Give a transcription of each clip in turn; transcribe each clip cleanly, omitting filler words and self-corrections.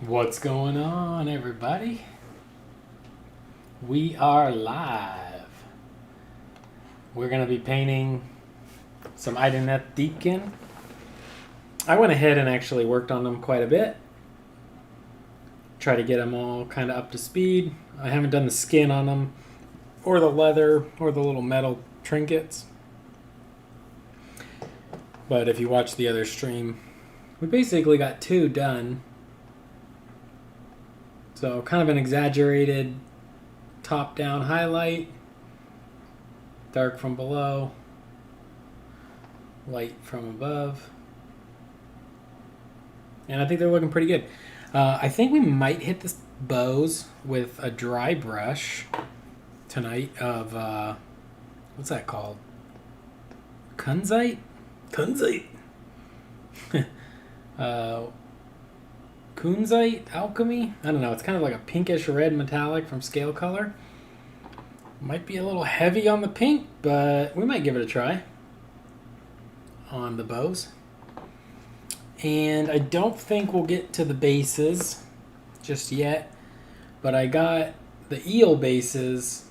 What's going on, everybody? We are live. We're going to be painting some Idoneth Deepkin. I went ahead and actually worked on them quite a bit. Try to get them all kind of up to speed. I haven't done the skin on them, or the leather, or the little metal trinkets. But if you watch the other stream, we basically got two done. So kind of an exaggerated top-down highlight, dark from below, light from above. And I think they're looking pretty good. I think we might hit the bows with a dry brush tonight of, what's that called? Kunzite? Kunzite? Kunzite alchemy? I don't know. It's kind of like a pinkish red metallic from Scale Color. Might be a little heavy on the pink, but we might give it a try on the bows. And I don't think we'll get to the bases just yet, but I got the eel bases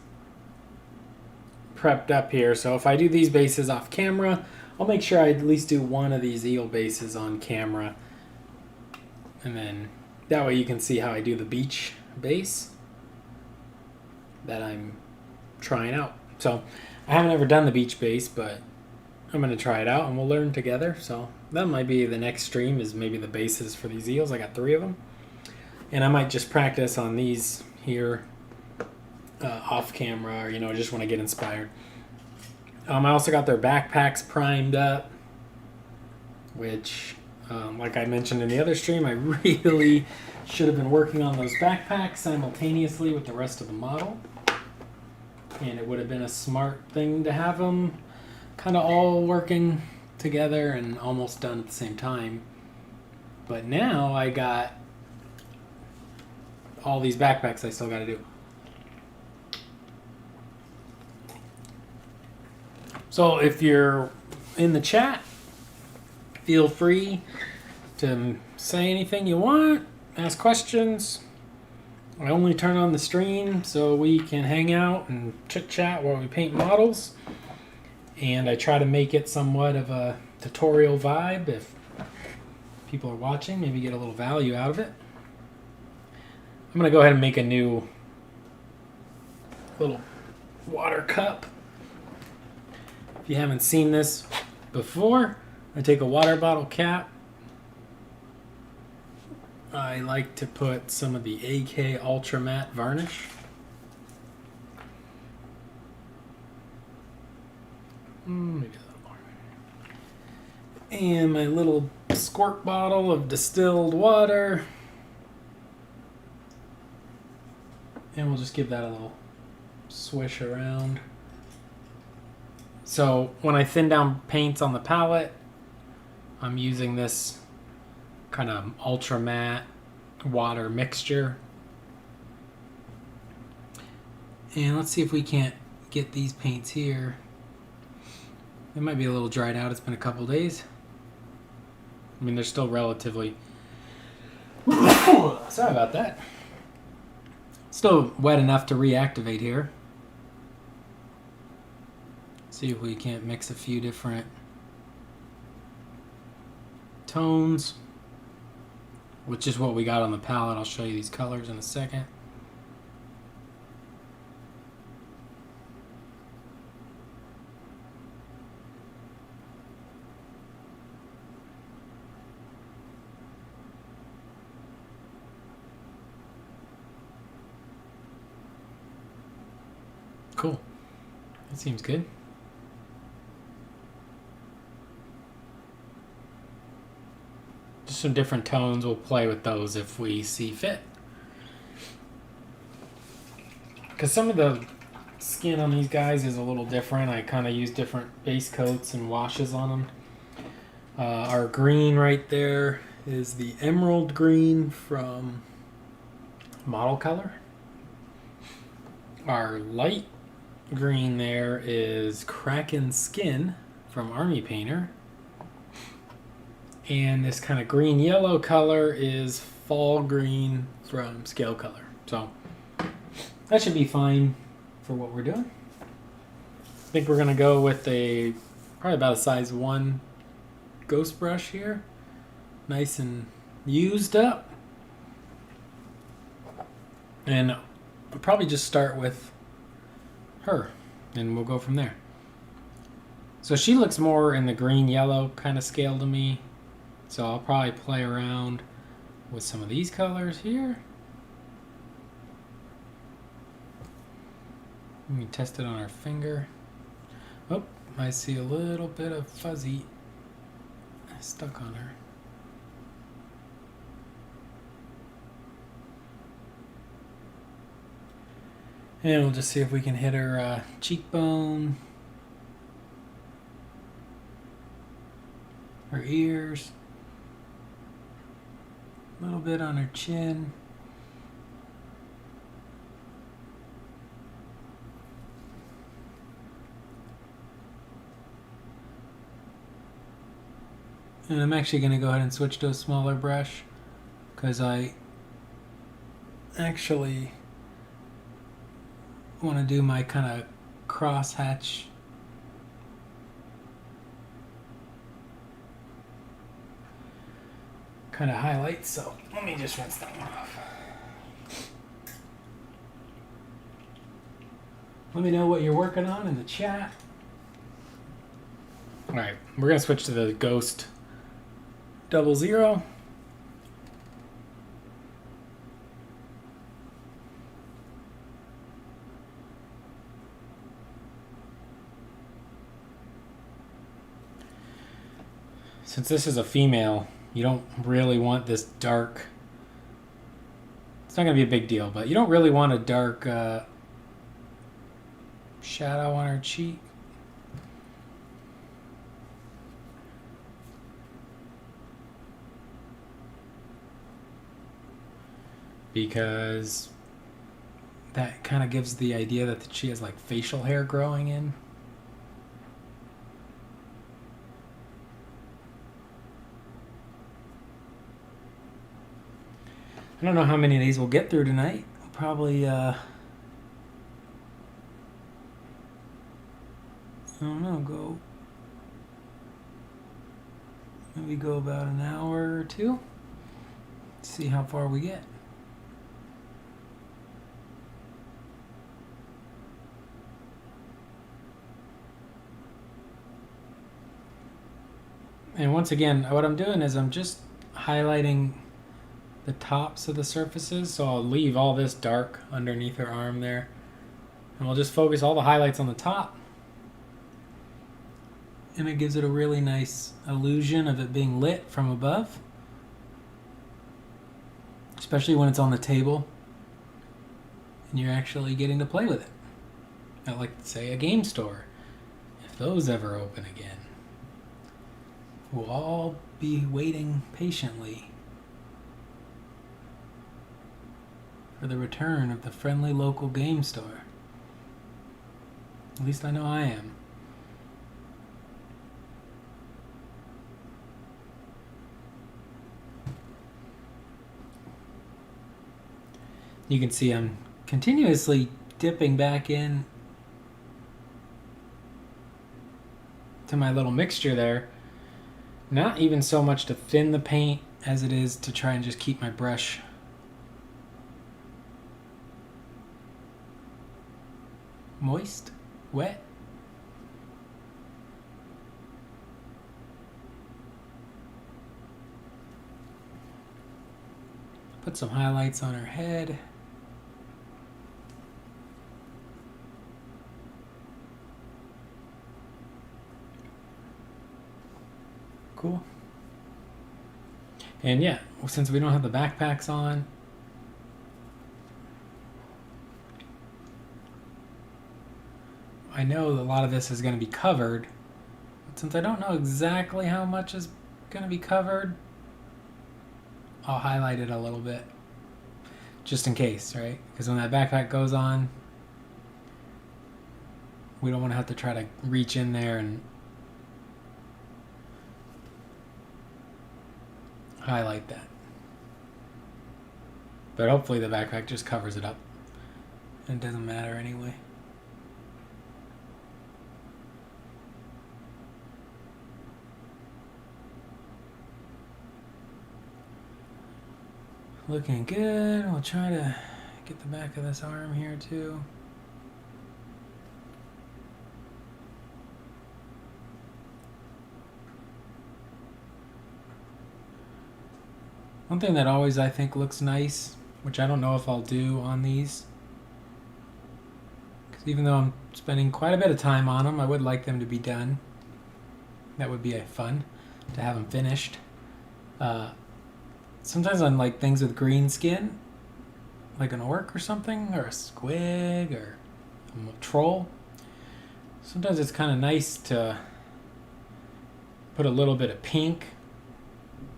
prepped up here. So if I do these bases off camera, I'll make sure I at least do one of these eel bases on camera. And then that way you can see how I do the beach base that I'm trying out. So I haven't ever done the beach base, but I'm going to try it out and we'll learn together. So that might be the next stream, is maybe the bases for these eels. I got 3 of them. And I might just practice on these here off camera, or, just when I get inspired. I also got their backpacks primed up, which... like I mentioned in the other stream, I really should have been working on those backpacks simultaneously with the rest of the model. And it would have been a smart thing to have them kind of all working together and almost done at the same time. But now I got all these backpacks I still got to do. So if you're in the chat, feel free to say anything you want, ask questions. I only turn on the stream so we can hang out and chit-chat while we paint models. And I try to make it somewhat of a tutorial vibe if people are watching, maybe get a little value out of it. I'm going to go ahead and make a new little water cup. If you haven't seen this before, I take a water bottle cap. I like to put some of the AK Ultra Matte varnish. Maybe a little more. And my little squirt bottle of distilled water. And we'll just give that a little swish around. So when I thin down paints on the palette, I'm using this kind of ultra matte water mixture. And let's see if we can't get these paints here. They might be a little dried out. It's been a couple days. I mean, they're still relatively... Sorry about that. Still wet enough to reactivate here. See if we can't mix a few different tones, which is what we got on the palette. I'll show you these colors in a second. Cool. That seems good. Just some different tones. We'll play with those if we see fit. Because some of the skin on these guys is a little different. I kind of use different base coats and washes on them. Our green right there is the emerald green from Model Color. Our light green there is Kraken Skin from Army Painter. And this kind of green-yellow color is fall green from Scale Color. So that should be fine for what we're doing. I think we're going to go with probably about a size 1 ghost brush here. Nice and used up. And I'll probably just start with her, and we'll go from there. So she looks more in the green-yellow kind of scale to me. So I'll probably play around with some of these colors here. Let me test it on our finger. Oh, I see a little bit of fuzzy stuck on her. And we'll just see if we can hit her cheekbone, her ears, a little bit on her chin. And I'm actually going to go ahead and switch to a smaller brush because I actually want to do my kind of crosshatch kind of highlights. So let me just rinse that one off. Let me know what you're working on in the chat. All right, we're going to switch to the Ghost 00. Since this is a female, you don't really want this dark. It's not going to be a big deal, but you don't really want a dark shadow on her cheek. Because that kind of gives the idea that she has like facial hair growing in. I don't know how many of these we'll get through tonight. Probably, I don't know, maybe go about an hour or two. See how far we get. And once again, what I'm doing is I'm just highlighting the tops of the surfaces, so I'll leave all this dark underneath her arm there, and we'll just focus all the highlights on the top, and it gives it a really nice illusion of it being lit from above, especially when it's on the table and you're actually getting to play with it. Not like, say, a game store, if those ever open again. We'll all be waiting patiently for the return of the friendly local game store. At least I know I am. You can see I'm continuously dipping back in to my little mixture there. Not even so much to thin the paint as it is to try and just keep my brush moist, wet. Put some highlights on her head. Cool. And yeah, since we don't have the backpacks on, I know a lot of this is going to be covered, but since I don't know exactly how much is going to be covered, I'll highlight it a little bit, just in case, right? Because when that backpack goes on, we don't want to have to try to reach in there and highlight that. But hopefully the backpack just covers it up. And it doesn't matter anyway. Looking good. I'll try to get the back of this arm here too. One thing that always I think looks nice, which I don't know if I'll do on these, because even though I'm spending quite a bit of time on them, I would like them to be done. That would be fun to have them finished. Sometimes on like things with green skin, like an orc or something, or a squig, or a troll, sometimes it's kind of nice to put a little bit of pink.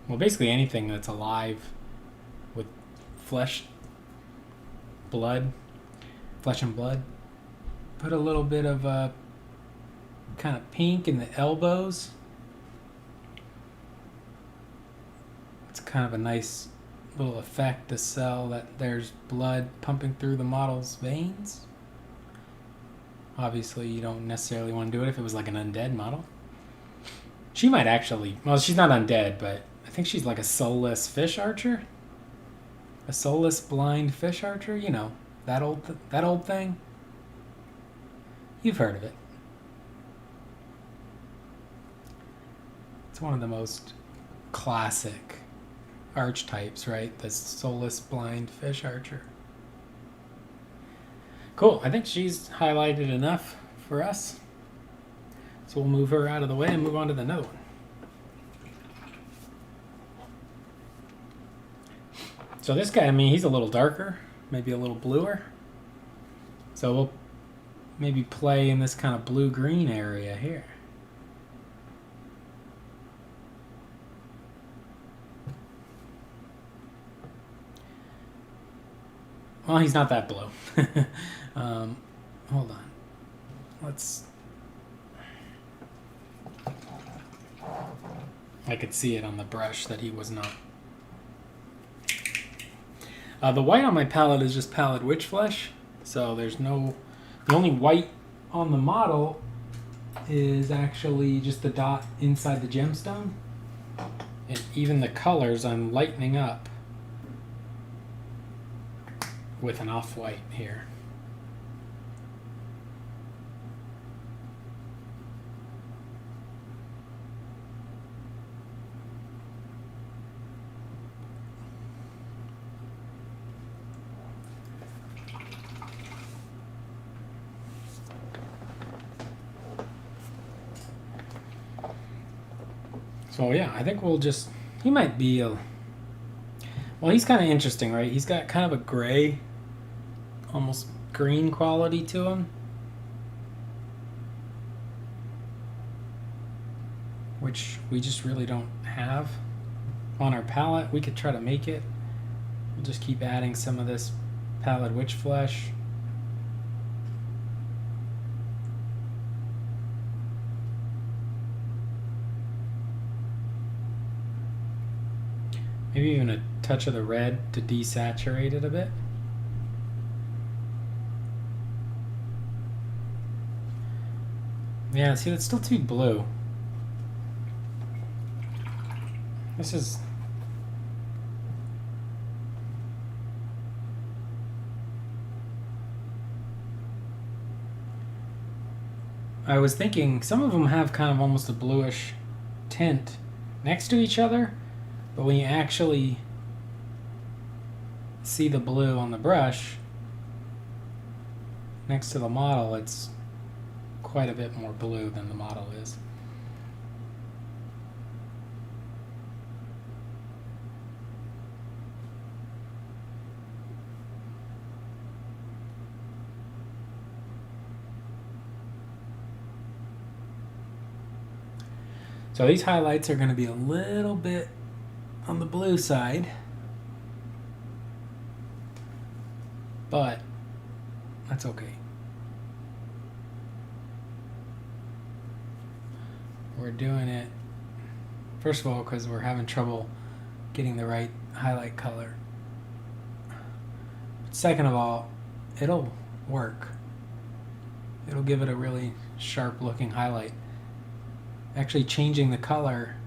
Well, basically anything that's alive with flesh and blood. Put a little bit of kind of pink in the elbows. It's kind of a nice little effect to sell that there's blood pumping through the model's veins. Obviously, you don't necessarily want to do it if it was like an undead model. She might actually, well, she's not undead, but I think she's like a soulless fish archer. A soulless blind fish archer, you know, that old thing. You've heard of it. It's one of the most classic archetypes, right? The soulless blind fish archer. Cool. I think she's highlighted enough for us. So we'll move her out of the way and move on to the another one. So this guy, I mean, he's a little darker, maybe a little bluer. So we'll maybe play in this kind of blue-green area here. Well, he's not that blue. Hold on. Let's... I could see it on the brush that he was not. The white on my palette is just pallid witch flesh. So there's no... The only white on the model is actually just the dot inside the gemstone. And even the colors I'm lightening up with an off-white here. So yeah, I think we'll just, he might be a, well, he's kind of interesting, right? He's got kind of a gray, almost green quality to him. Which we just really don't have on our palette. We could try to make it. We'll just keep adding some of this pallid witch flesh. Maybe even a touch of the red to desaturate it a bit. Yeah, see, that's still too blue. This is... I was thinking some of them have kind of almost a bluish tint next to each other. But when you actually see the blue on the brush next to the model, it's quite a bit more blue than the model is. So these highlights are going to be a little bit on the blue side, but that's okay. We're doing it, first of all, because we're having trouble getting the right highlight color. But second of all, it'll work. It'll give it a really sharp looking highlight. Actually changing the color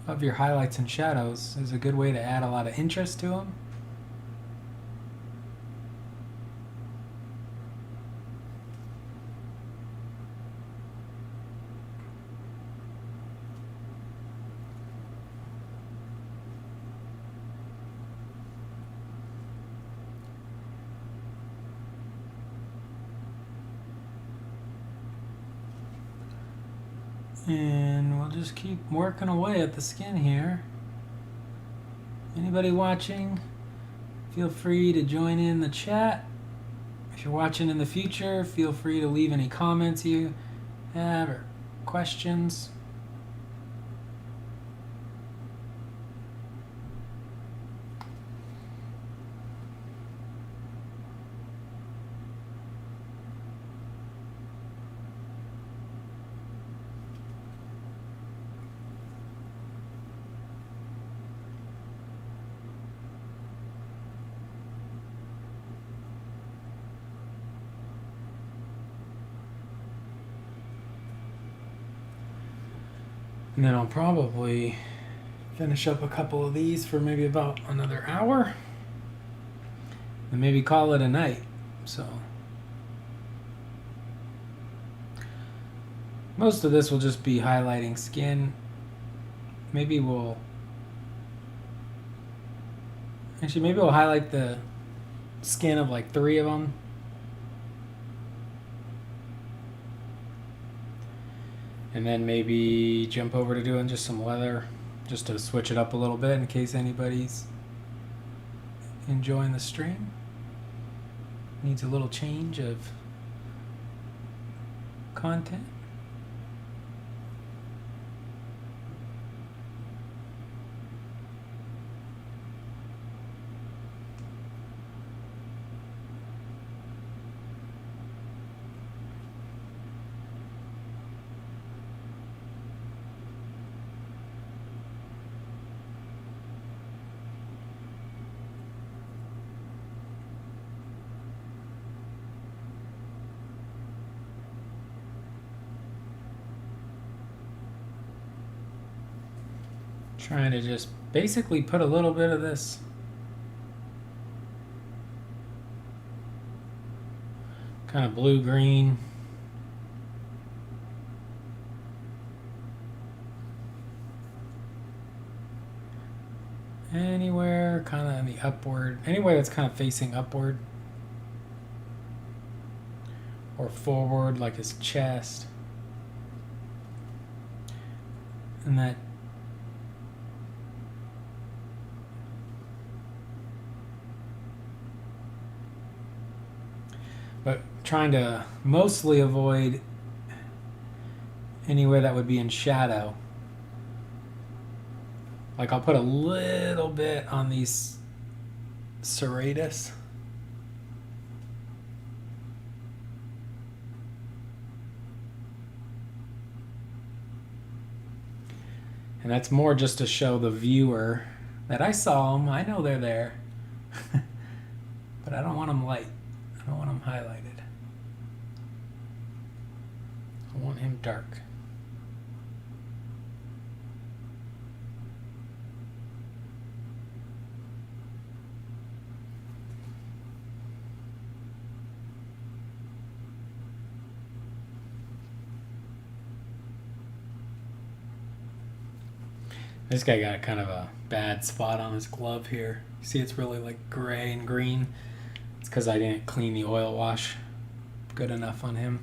of your highlights and shadows is a good way to add a lot of interest to them. And we'll just keep working away at the skin here. Anybody watching, feel free to join in the chat. If you're watching in the future, feel free to leave any comments you have or questions. And then I'll probably finish up a couple of these for maybe about another hour. And maybe call it a night. So most of this will just be highlighting skin. Maybe we'll highlight the skin of like 3 of them. And then maybe jump over to doing just some leather, just to switch it up a little bit in case anybody's enjoying the stream. Needs a little change of content. Trying to just basically put a little bit of this kind of blue-green anywhere kind of in the upward, anywhere that's kind of facing upward or forward, like his chest. And that but trying to mostly avoid anywhere that would be in shadow. Like I'll put a little bit on these serratus. And that's more just to show the viewer that I saw them, I know they're there. But I don't want them light. I don't want him highlighted. I want him dark. This guy got kind of a bad spot on his glove here. See, it's really like gray and green. It's because I didn't clean the oil wash good enough on him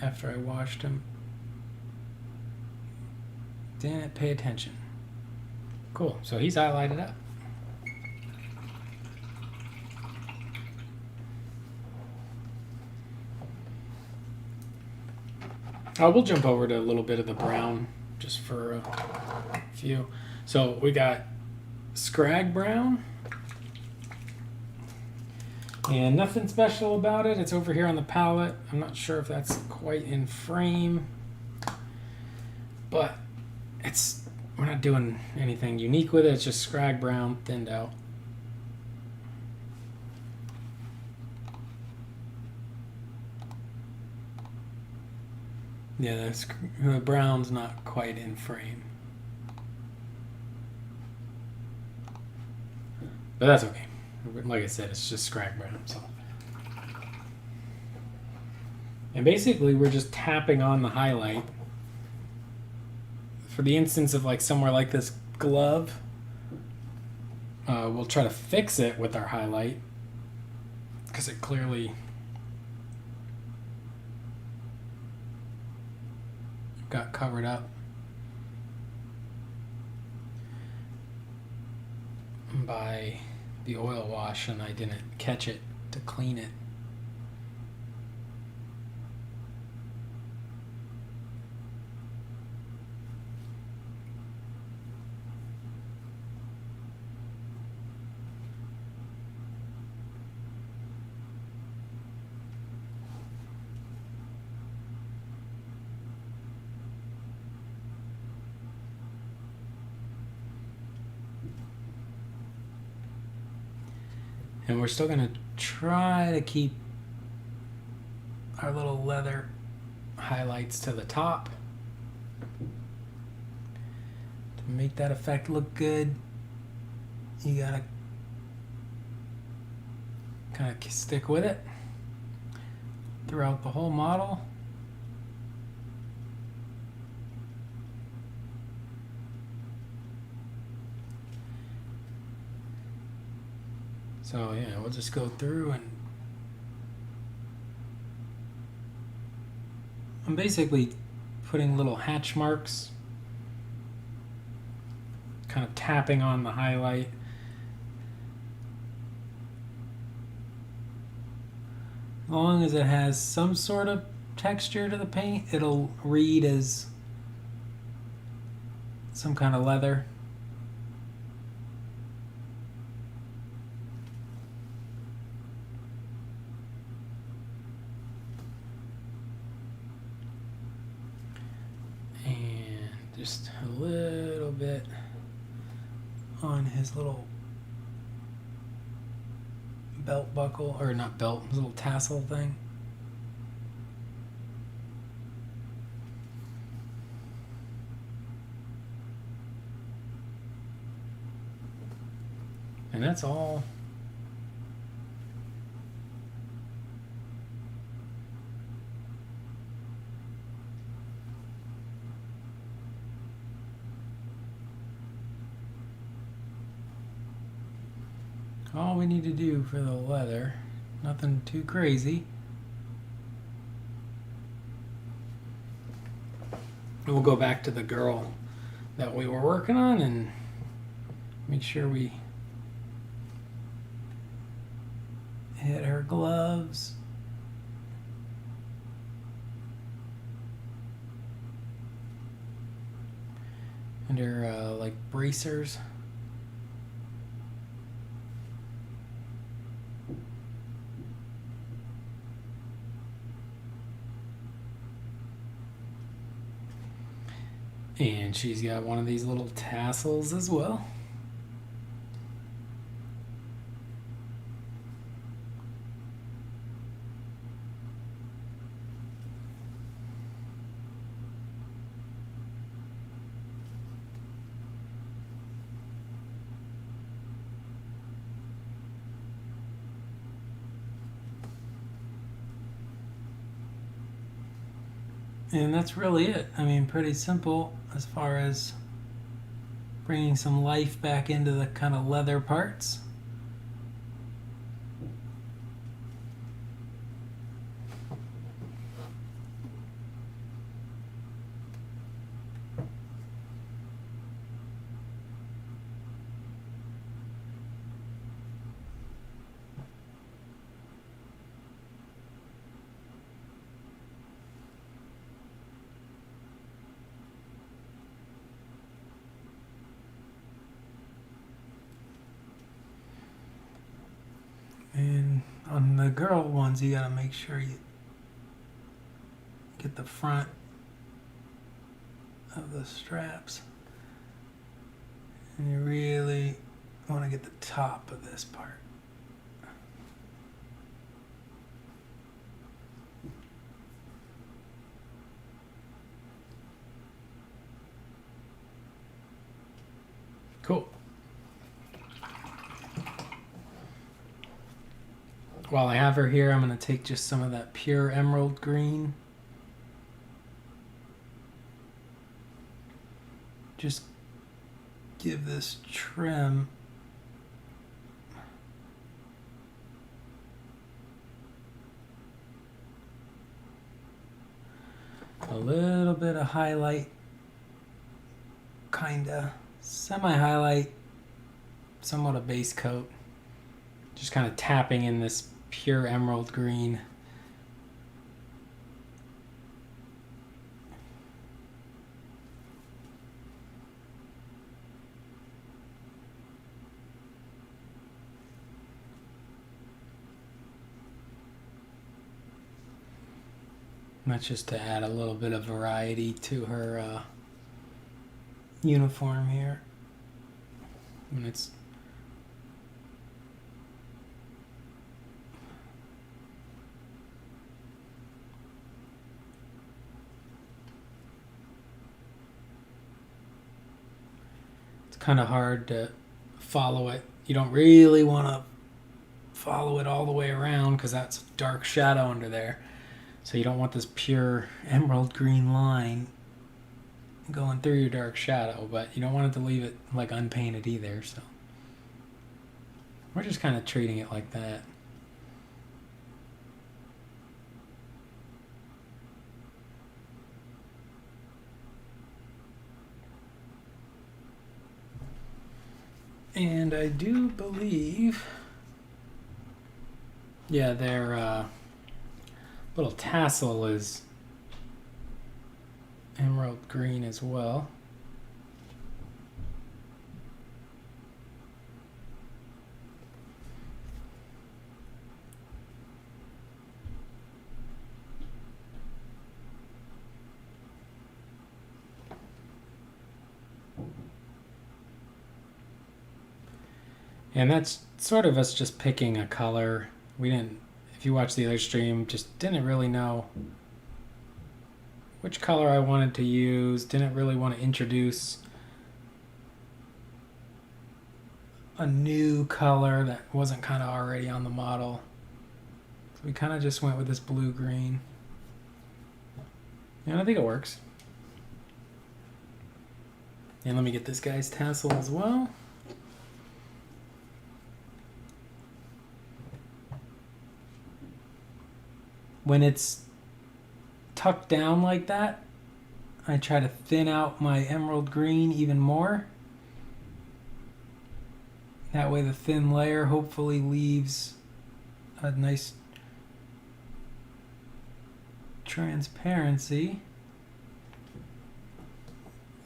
after I washed him. Didn't pay attention. Cool, so he's highlighted up. We'll jump over to a little bit of the brown just for a few. So we got Scrag Brown. And nothing special about it. It's over here on the palette. I'm not sure if that's quite in frame. But it's We're not doing anything unique with it. It's just scrag brown thinned out. Yeah, the brown's not quite in frame. But that's okay. Like I said, it's just scrag brown. So. And basically, we're just tapping on the highlight. For the instance of like somewhere like this glove, we'll try to fix it with our highlight because it clearly got covered up by the oil wash and I didn't catch it to clean it. And we're still going to try to keep our little leather highlights to the top to make that effect look good. You got to kind of stick with it throughout the whole model. So yeah, we'll just go through and I'm basically putting little hatch marks, kind of tapping on the highlight. As long as it has some sort of texture to the paint, it'll read as some kind of leather. Just a little bit on his little belt buckle, or not belt, his little tassel thing. And that's all. All we need to do for the leather, nothing too crazy. And we'll go back to the girl that we were working on and make sure we hit her gloves. And her like bracers. And she's got one of these little tassels as well. And that's really it. I mean, pretty simple as far as bringing some life back into the kind of leather parts. And on the girl ones, you gotta make sure you get the front of the straps And you really want to get the top of this part. Cool. While I have her here, I'm going to take just some of that pure emerald green. Just give this trim a little bit of highlight, kinda semi-highlight, somewhat a base coat. Just kind of tapping in this pure emerald green. That's just to add a little bit of variety to her uniform here. And it's kind of hard to follow it. You don't really want to follow it all the way around because that's dark shadow under there. So you don't want this pure emerald green line going through your dark shadow, but you don't want it to leave it like unpainted either. So we're just kind of treating it like that. And I do believe, yeah, their little tassel is emerald green as well. And that's sort of us just picking a color. We didn't, if you watch the other stream, just didn't really know which color I wanted to use. Didn't really want to introduce a new color that wasn't kind of already on the model. So we kind of just went with this blue-green. And I think it works. And let me get this guy's tassel as well. When it's tucked down like that, I try to thin out my emerald green even more. That way the thin layer hopefully leaves a nice transparency.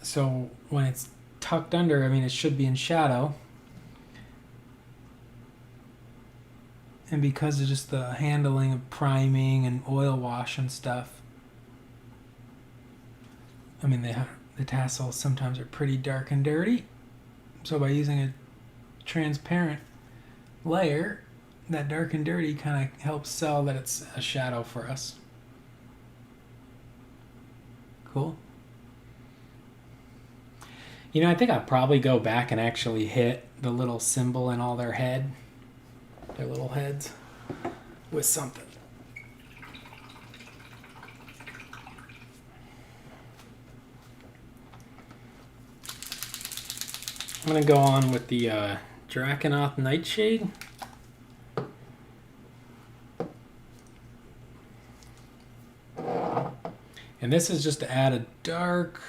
So when it's tucked under, I mean, it should be in shadow. And because of just the handling of priming and oil wash and stuff, I mean, the tassels sometimes are pretty dark and dirty. So by using a transparent layer, that dark and dirty kind of helps sell that it's a shadow for us. Cool. You know, I think I'll probably go back and actually hit the little symbol in all their little heads with something. I'm going to go on with the Draconoth Nightshade. And this is just to add a dark,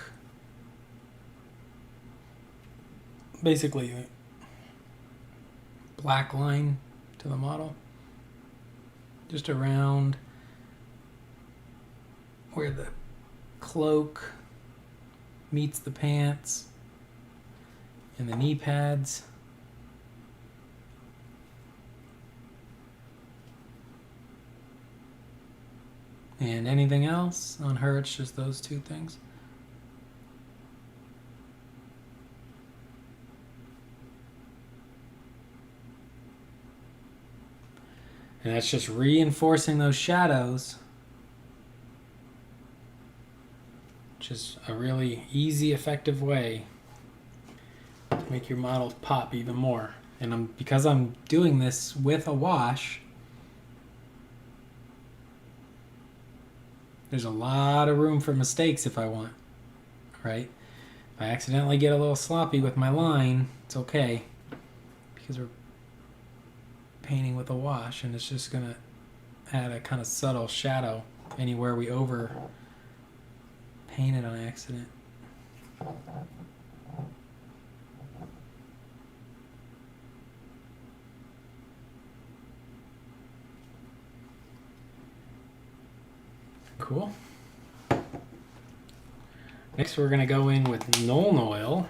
basically black line to the model. Just around where the cloak meets the pants and the knee pads. And anything else? On her, it's just those two things. And that's just reinforcing those shadows, which is a really easy, effective way to make your model pop even more. And because I'm doing this with a wash, there's a lot of room for mistakes if I want, right? If I accidentally get a little sloppy with my line, it's okay, because we're painting with a wash, and it's just gonna add a kind of subtle shadow anywhere we over paint it on accident. Cool. Next we're gonna go in with Nuln Oil,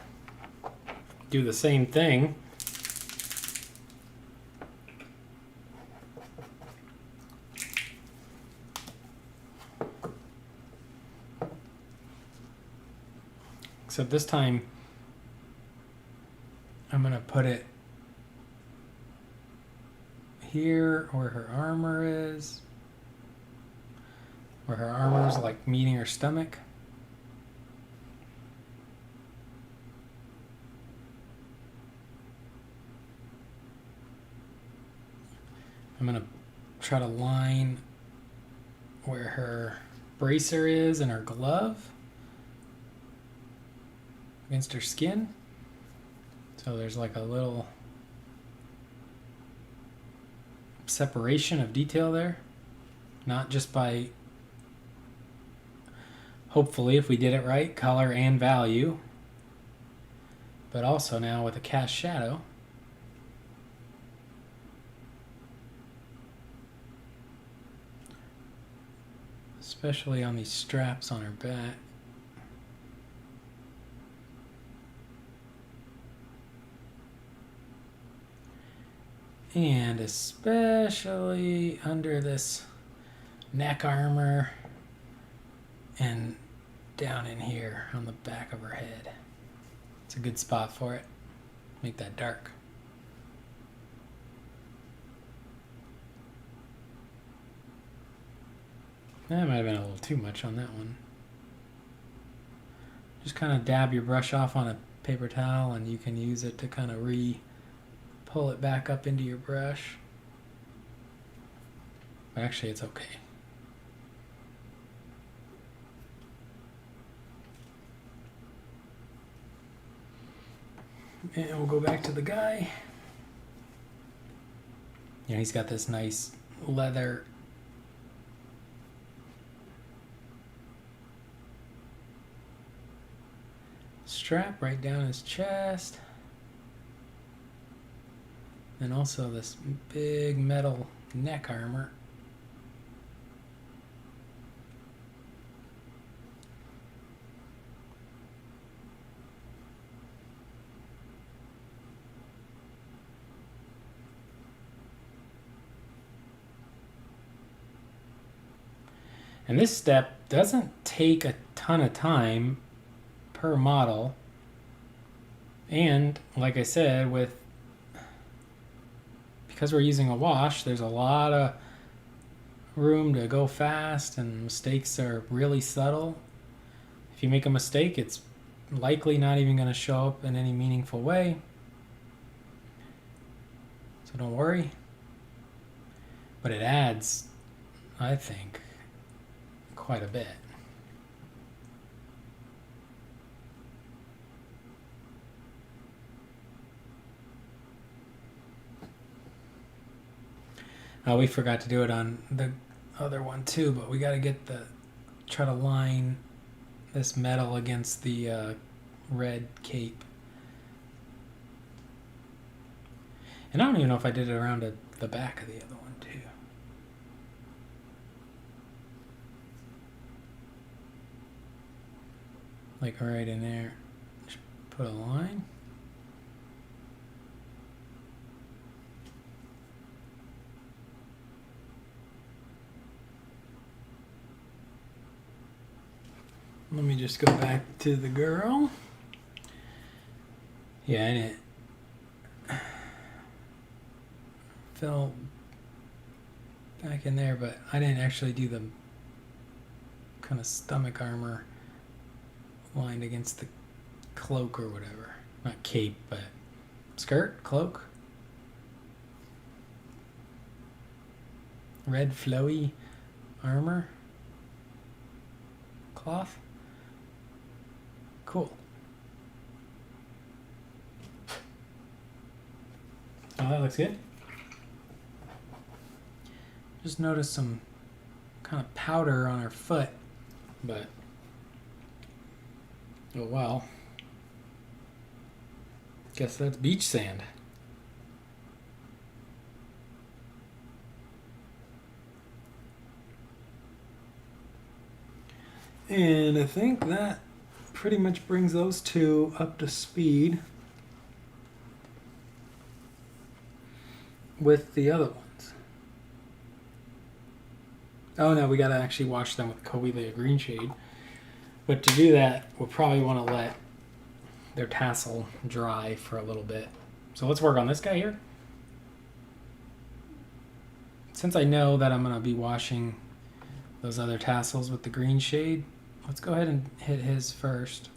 do the same thing. Except this time, I'm going to put it here where her armor is. Where her armor is like meeting her stomach. I'm going to try to line where her bracer is and her glove against her skin. So there's like a little separation of detail there. Not just by, hopefully if we did it right, color and value, but also now with a cast shadow. Especially on these straps on her back. And especially under this neck armor and down in here on the back of her head. It's a good spot for it. Make that dark. That might have been a little too much on that one. Just kind of dab your brush off on a paper towel and you can use it to kind of pull it back up into your brush. But actually it's okay. And we'll go back to the guy. Yeah, he's got this nice leather strap right down his chest. And also this big metal neck armor. And this step doesn't take a ton of time per model. And like I said, because we're using a wash, there's a lot of room to go fast, and mistakes are really subtle. If you make a mistake, it's likely not even going to show up in any meaningful way. So don't worry. But it adds, I think, quite a bit. We forgot to do it on the other one too, but we got to try to line this metal against the red cape. And I don't even know if I did it around the back of the other one too. Like right in there, just put a line. Let me just go back to the girl. Yeah, and it felt back in there, but I didn't actually do the kind of stomach armor lined against the cloak or whatever. Not cape, but skirt, cloak. Red flowy armor. Cloth. Cool. Oh, that looks good. Just noticed some kind of powder on her foot, but oh well. Guess that's beach sand. And I think that pretty much brings those two up to speed with the other ones. Oh no, we gotta actually wash them with Coelia Green Shade. But to do that, we'll probably want to let their tassel dry for a little bit. So let's work on this guy here. Since I know that I'm gonna be washing those other tassels with the green shade, let's go ahead and hit his first.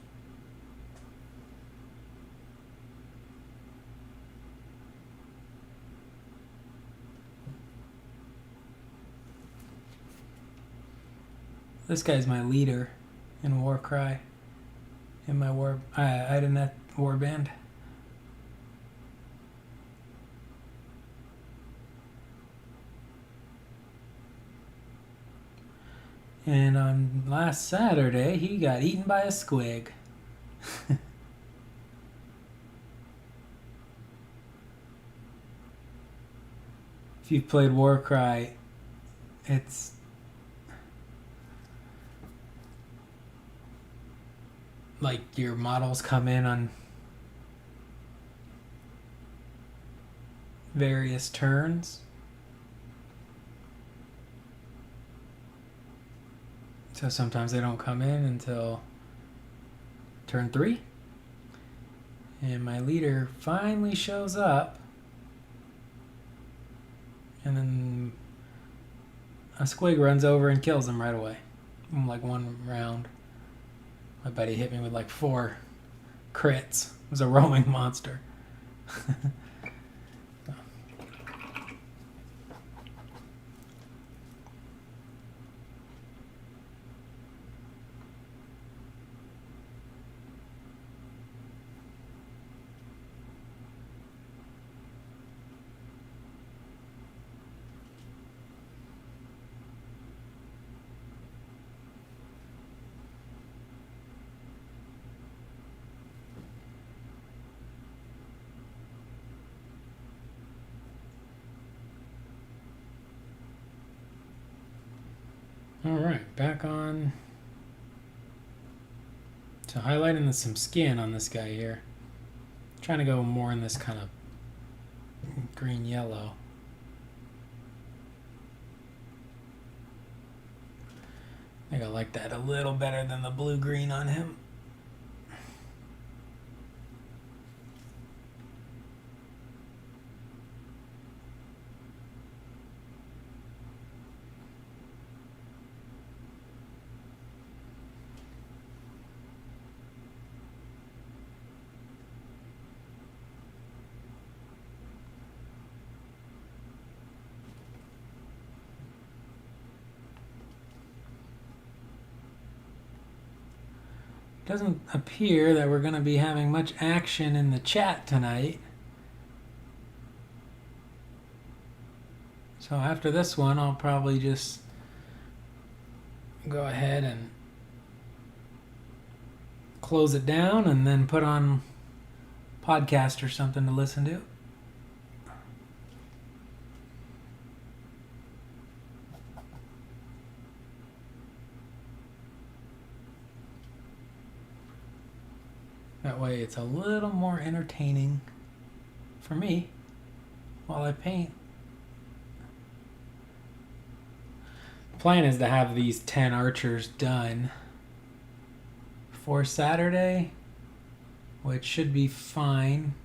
This guy's my leader in Warcry, in my Idoneth warband. And on last Saturday, he got eaten by a squig. If you've played Warcry, it's like your models come in on various turns. So sometimes they don't come in until turn 3. And my leader finally shows up. And then a squig runs over and kills him right away. In like one round. My buddy hit me with like 4 crits. It was a roaming monster. Alright, back on to highlighting some skin on this guy here. Trying to go more in this kind of green-yellow. I think I like that a little better than the blue-green on him. Doesn't appear that we're going to be having much action in the chat tonight. So after this one, I'll probably just go ahead and close it down and then put on podcast or something to listen to. That way it's a little more entertaining for me while I paint. The plan is to have these 10 archers done for Saturday, which should be fine.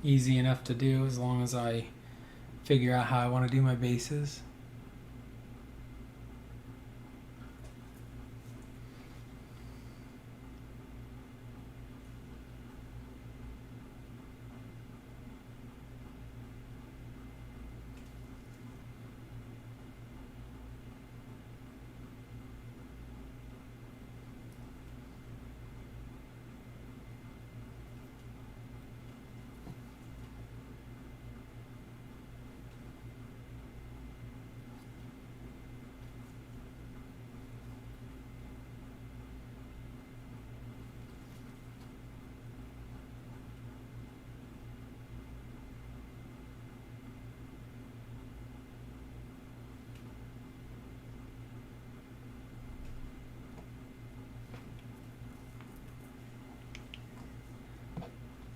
Easy enough to do as long as I figure out how I want to do my bases.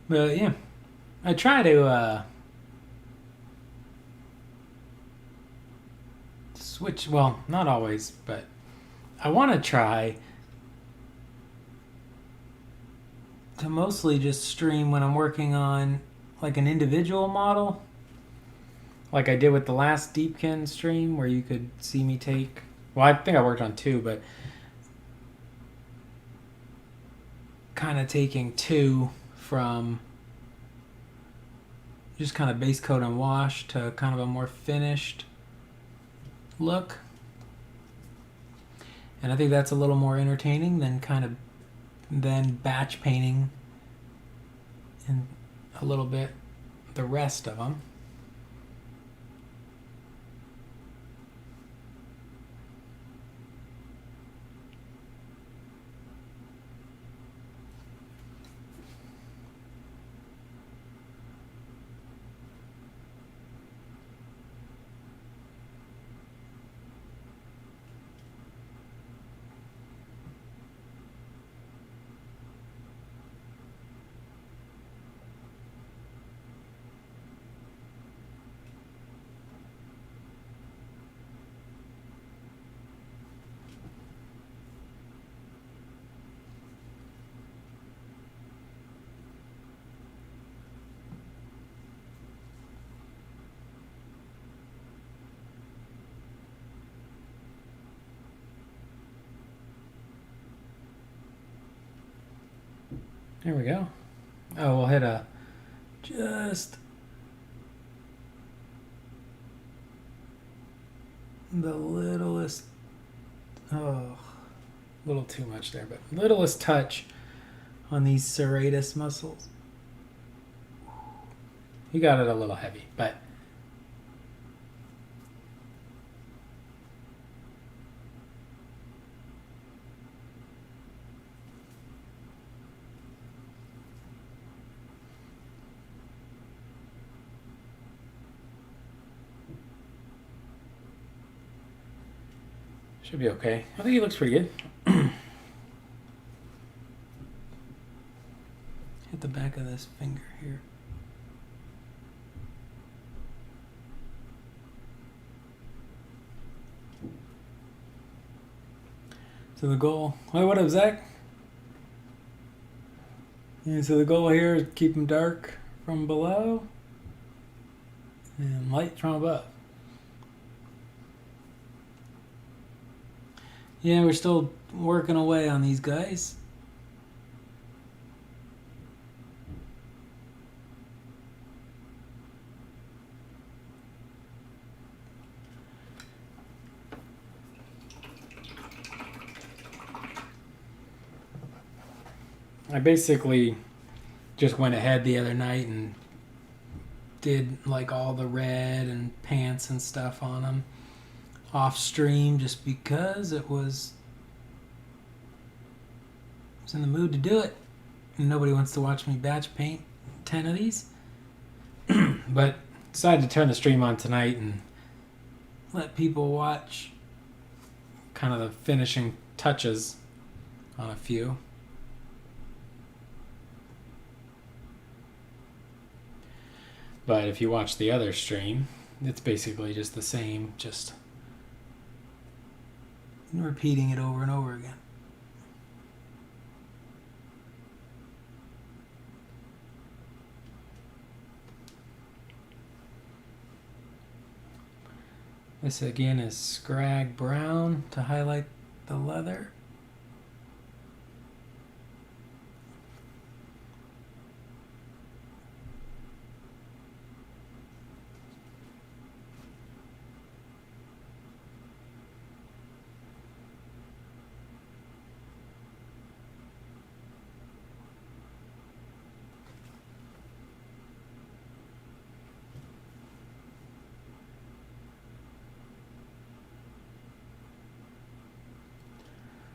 But yeah, I try to switch, well, not always, but I want to try to mostly just stream when I'm working on like an individual model, like I did with the last Deepkin stream where you could see me take, well, I think I worked on 2, but kind of taking 2 from just kind of base coat and wash to kind of a more finished look. And I think that's a little more entertaining than batch painting and a little bit the rest of them. There we go. Oh, we'll hit just the littlest, a little too much there, but littlest touch on these serratus muscles. You got it a little heavy, but should be okay. I think he looks pretty good. Hit the back of this finger here. So the goal, hey, what up, Zach? Yeah, so the goal here is keep them dark from below and light from above. Yeah, we're still working away on these guys. I basically just went ahead the other night and did like all the red and pants and stuff on them off stream just because I was in the mood to do it. And nobody wants to watch me batch paint 10 of these. But decided to turn the stream on tonight and let people watch kind of the finishing touches on a few. But if you watch the other stream, it's basically just the same, just repeating it over and over again. This again is Scrag Brown to highlight the leather.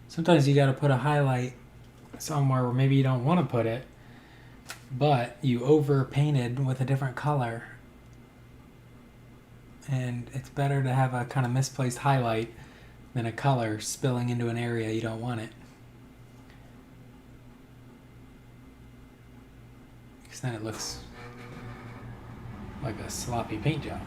Sometimes you got to put a highlight somewhere where maybe you don't want to put it, but you over painted with a different color. And it's better to have a kind of misplaced highlight than a color spilling into an area you don't want it. Because then it looks like a sloppy paint job.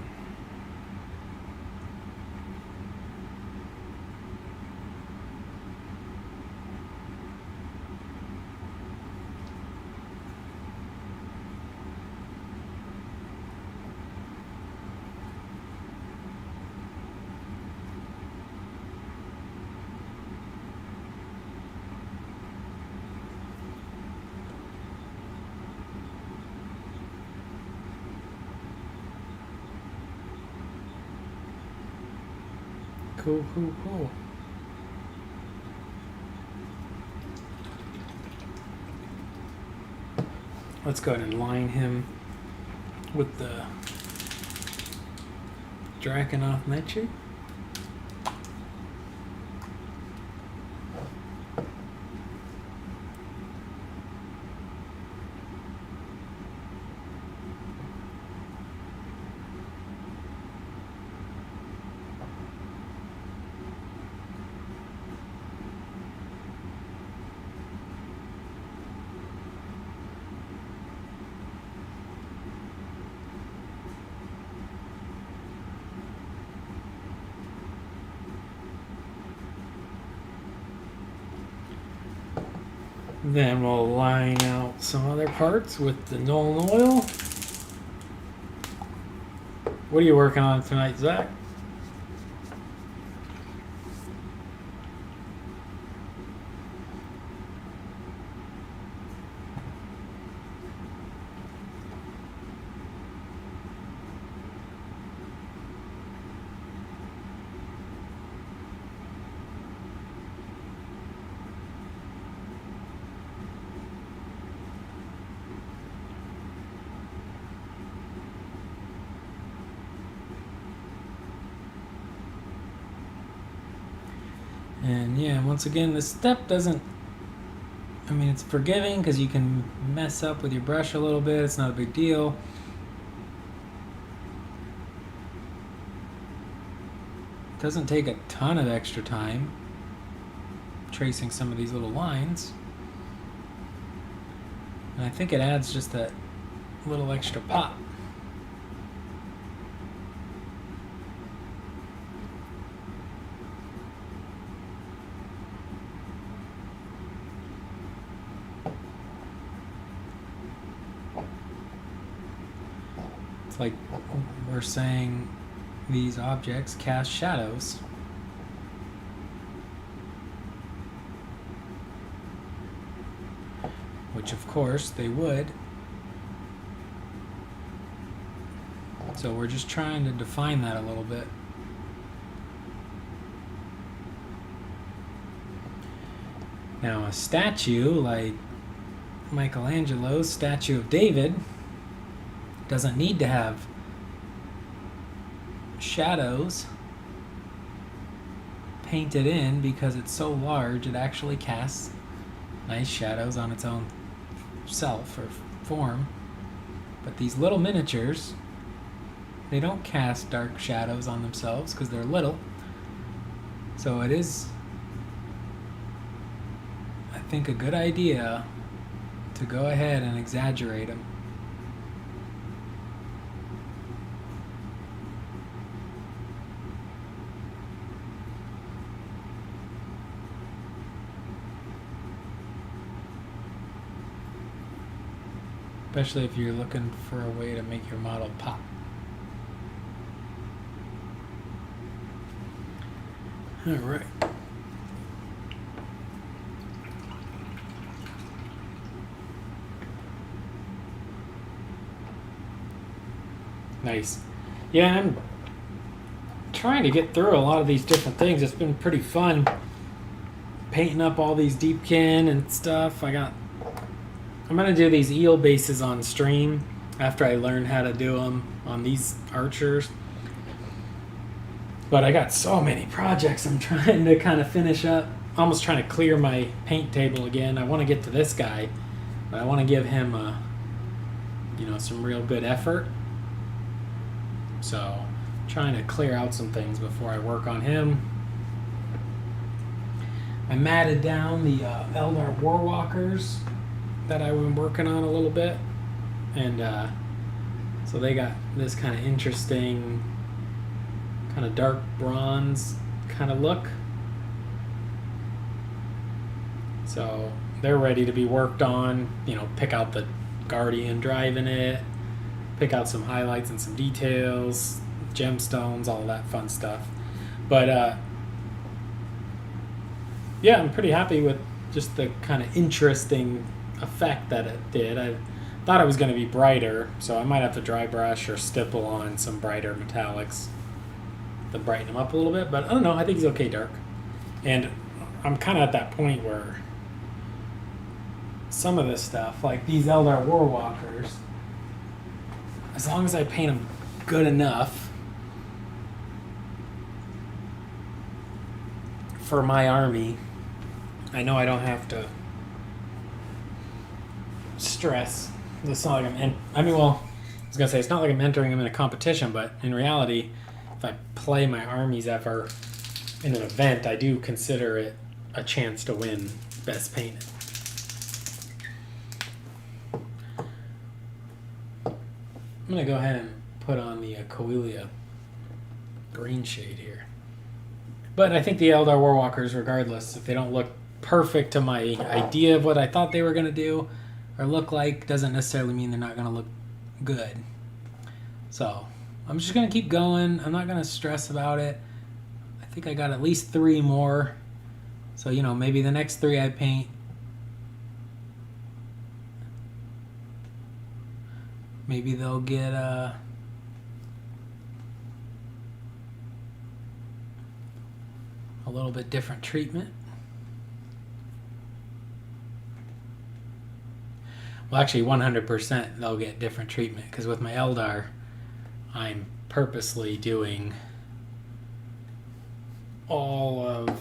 Cool, cool, cool. Let's go ahead and line him with the Drakenhof Nature. Then we'll line out some other parts with the Nuln Oil. What are you working on tonight, Zach? And yeah, once again, this step doesn't, I mean, it's forgiving because you can mess up with your brush a little bit. It's not a big deal. It doesn't take a ton of extra time tracing some of these little lines. And I think it adds just that little extra pop. It's like we're saying these objects cast shadows. Which of course they would. So we're just trying to define that a little bit. Now a statue like Michelangelo's statue of David doesn't need to have shadows painted in because it's so large it actually casts nice shadows on its own self or form. But these little miniatures, they don't cast dark shadows on themselves because they're little. So it is, I think, a good idea to go ahead and exaggerate them. Especially if you're looking for a way to make your model pop. All right. Nice. Yeah, I'm trying to get through a lot of these different things. It's been pretty fun painting up all these Deepkin and stuff. I'm gonna do these eel bases on stream after I learn how to do them on these archers. But I got so many projects I'm trying to kind of finish up. Almost trying to clear my paint table again. I want to get to this guy, but I want to give him some real good effort. So, trying to clear out some things before I work on him. I matted down the Eldar Warwalkers that I've been working on a little bit. And so they got this kind of interesting, kind of dark bronze kind of look. So they're ready to be worked on. Pick out the Guardian driving it. Pick out some highlights and some details, gemstones, all that fun stuff. But yeah, I'm pretty happy with just the kind of interesting effect that it did. I thought it was going to be brighter, so I might have to dry brush or stipple on some brighter metallics to brighten him up a little bit. But I don't know, I think he's okay dark. And I'm kind of at that point where some of this stuff, like these Eldar Warwalkers, as long as I paint them good enough for my army, I know I don't have to stress. It's not like I was gonna say it's not like I'm entering them in a competition, but in reality, if I play my armies ever in an event, I do consider it a chance to win best painted. I'm going to go ahead and put on the Coelia green shade here. But I think the Eldar Warwalkers, regardless, if they don't look perfect to my idea of what I thought they were going to do or look like, doesn't necessarily mean they're not going to look good. So I'm just going to keep going. I'm not going to stress about it. I think I got at least 3 more. So, maybe the next 3 I paint, maybe they'll get a little bit different treatment. Well, actually, 100% they'll get different treatment, because with my Eldar, I'm purposely doing all of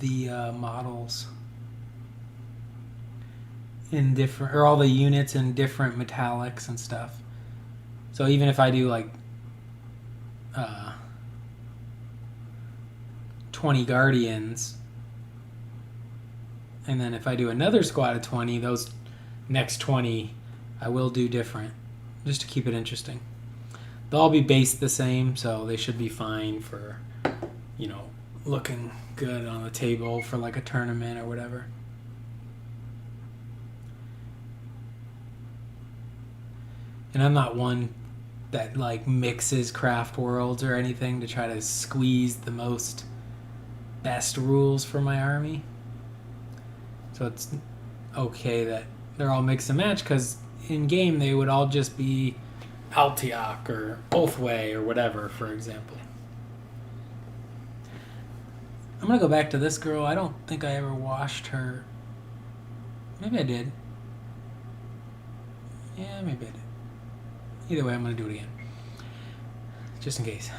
the models in different, or all the units in different metallics and stuff. So even if I do like 20 Guardians, and then if I do another squad of 20, those next 20 I will do different, just to keep it interesting. They'll all be based the same, so they should be fine for, looking good on the table for like a tournament or whatever. And I'm not one that like mixes craft worlds or anything to try to squeeze the best rules for my army. So it's okay that they're all mix and match, because in game they would all just be Altiok or Oathway or whatever, for example. I'm gonna go back to this girl. I don't think I ever washed her. Maybe I did. Yeah, maybe I did. Either way, I'm gonna do it again, just in case.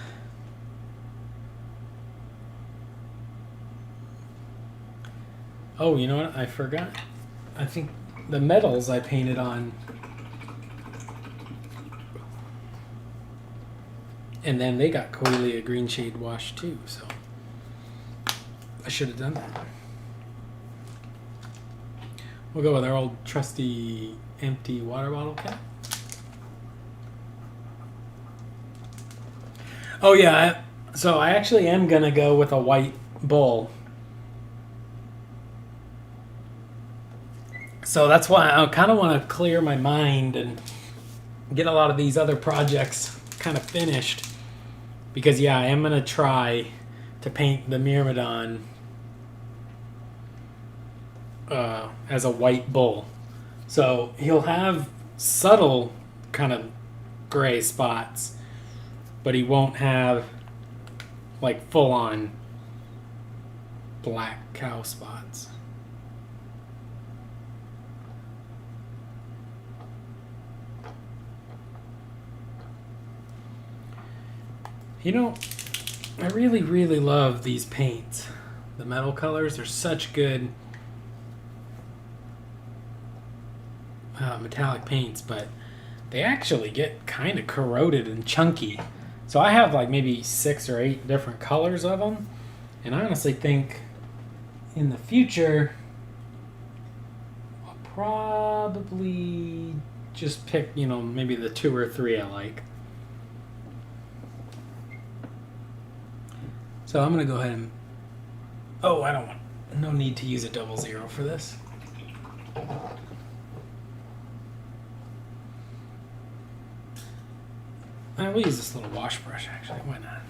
Oh, you know what? I forgot. I think the metals I painted on, and then they got Coelia green shade wash too, so I should have done that. We'll go with our old trusty empty water bottle cap. Oh yeah, so I actually am gonna go with a white bull. So that's why I kind of want to clear my mind and get a lot of these other projects kind of finished. Because, yeah, I am going to try to paint the Myrmidon as a white bull. So he'll have subtle kind of gray spots, but he won't have like full-on black cow spots. You know, I really, really love these paints. The metal colors are such good metallic paints, but they actually get kind of corroded and chunky. So I have like maybe 6 or 8 different colors of them, and I honestly think in the future I'll probably just pick, you know, maybe the 2 or 3 I like. So I'm going to go ahead and... Oh, I don't want... No need to use a 00 for this. We'll use this little wash brush, actually. Why not?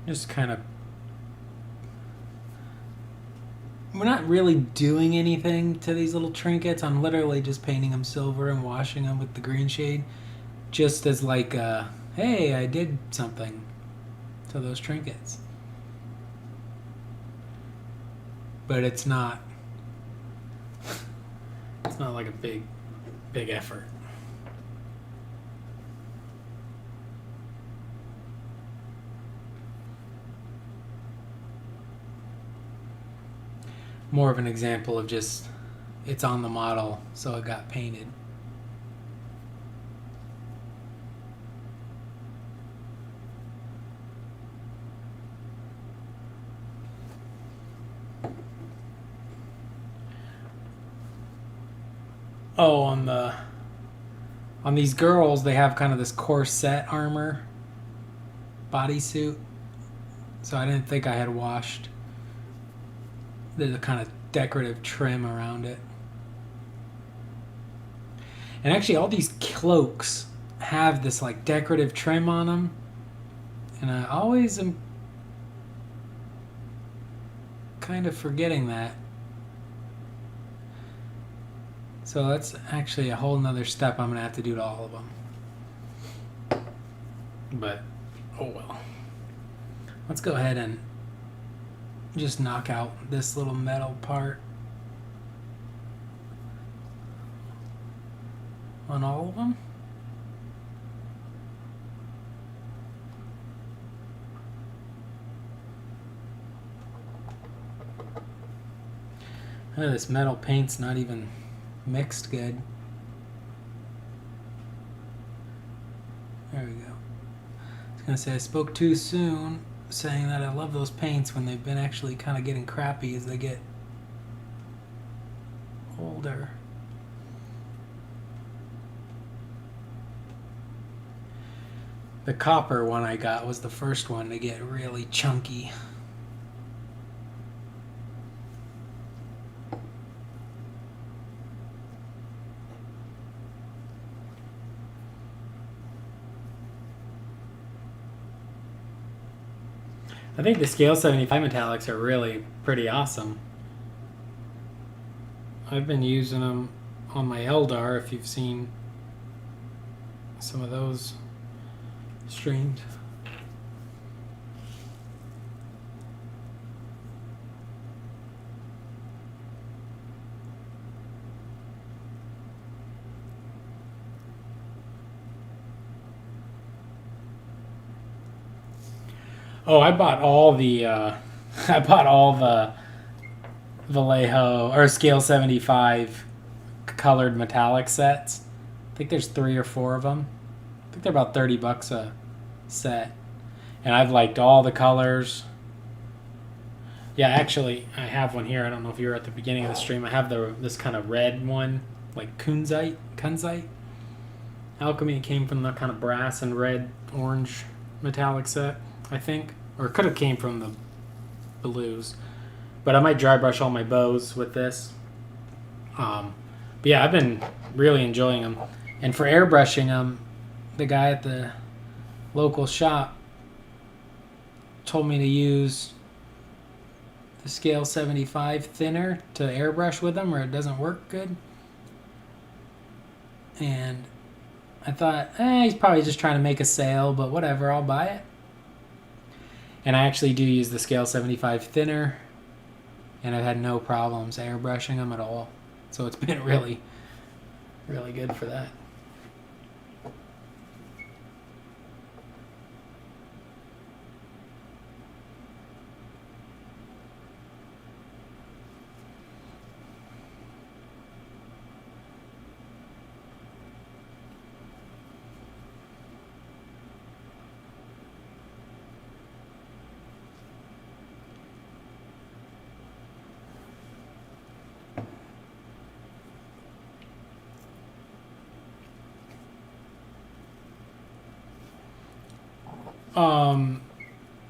Just kind of... We're not really doing anything to these little trinkets. I'm literally just painting them silver and washing them with the green shade. Just as like, hey, I did something to those trinkets. But it's not... It's not like a big effort. More of an example of just, it's on the model, so it got painted. Oh, on these girls, they have kind of this corset armor bodysuit. So I didn't think I had washed. There's a kind of decorative trim around it. And actually all these cloaks have this like decorative trim on them. And I always am kind of forgetting that. So that's actually a whole nother step I'm going to have to do to all of them. But, oh well. Let's go ahead and just knock out this little metal part on all of them. Oh, this metal paint's not even mixed good. There we go. I was going to say I spoke too soon saying that I love those paints when they've been actually kind of getting crappy as they get older. The copper one I got was the first one to get really chunky. I think the scale 75 metallics are really pretty awesome. I've been using them on my Eldar, if you've seen some of those streamed. Oh, I bought all the Vallejo or Scale 75 colored metallic sets. I think there's 3 or 4 of them. I think they're about $30 a set, and I've liked all the colors. Yeah, actually, I have one here. I don't know if you were at the beginning of the stream. I have this kind of red one, like kunzite. Alchemy. It came from the kind of brass and red orange metallic set, I think, or it could have came from the blues. But I might dry brush all my bows with this. But yeah, I've been really enjoying them. And for airbrushing them, the guy at the local shop told me to use the scale 75 thinner to airbrush with them or it doesn't work good. And I thought, he's probably just trying to make a sale, but whatever, I'll buy it. And I actually do use the scale 75 thinner, and I've had no problems airbrushing them at all. So it's been really, really good for that.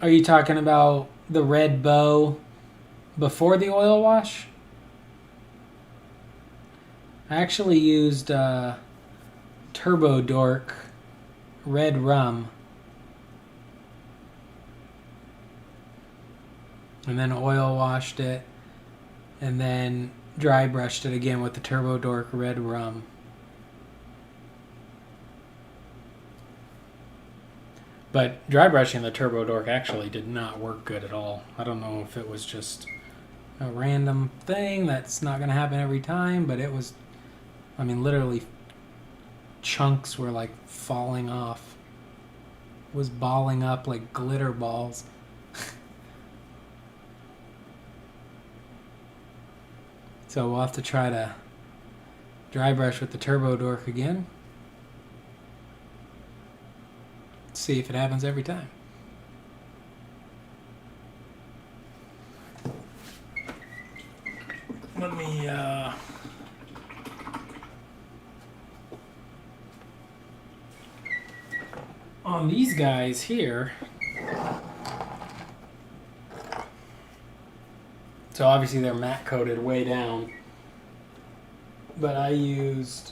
Are you talking about the red bow before the oil wash? I actually used Turbo Dork Red Rum. And then oil washed it. And then dry brushed it again with the Turbo Dork Red Rum. But dry brushing the Turbo Dork actually did not work good at all. I don't know if it was just a random thing that's not going to happen every time, but it was, I mean, literally chunks were like falling off. It was balling up like glitter balls. So we'll have to try to dry brush with the Turbo Dork again. See if it happens every time. Let me on these guys here. So obviously they're matte coated way down, but I used,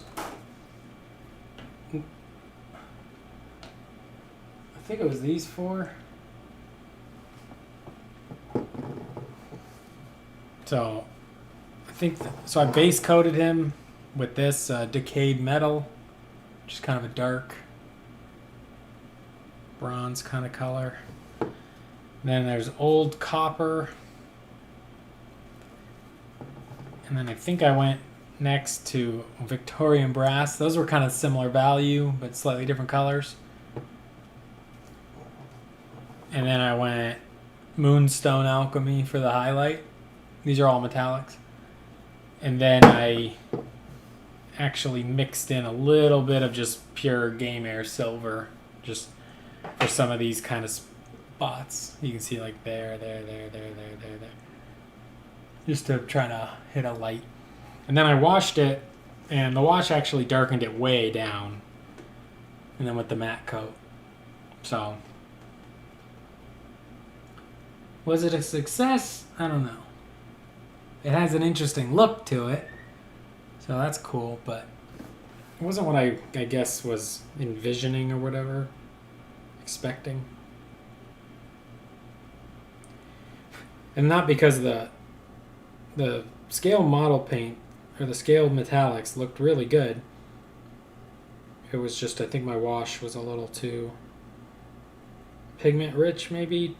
I think it was these four. So I think so I base coated him with this decayed metal, which is kind of a dark bronze kind of color. And then there's old copper. And then I think I went next to Victorian brass. Those were kind of similar value, but slightly different colors. And then I went Moonstone Alchemy for the highlight. These are all metallics. And then I actually mixed in a little bit of just pure Game Air silver, just for some of these kind of spots. You can see like there. Just to try to hit a light. And then I washed it, and the wash actually darkened it way down. And then with the matte coat. So, was it a success? I don't know. It has an interesting look to it. So that's cool, but it wasn't what I guess was envisioning or whatever. Expecting. And not because the scale model paint or the scale metallics looked really good. It was just, I think my wash was a little too pigment rich maybe.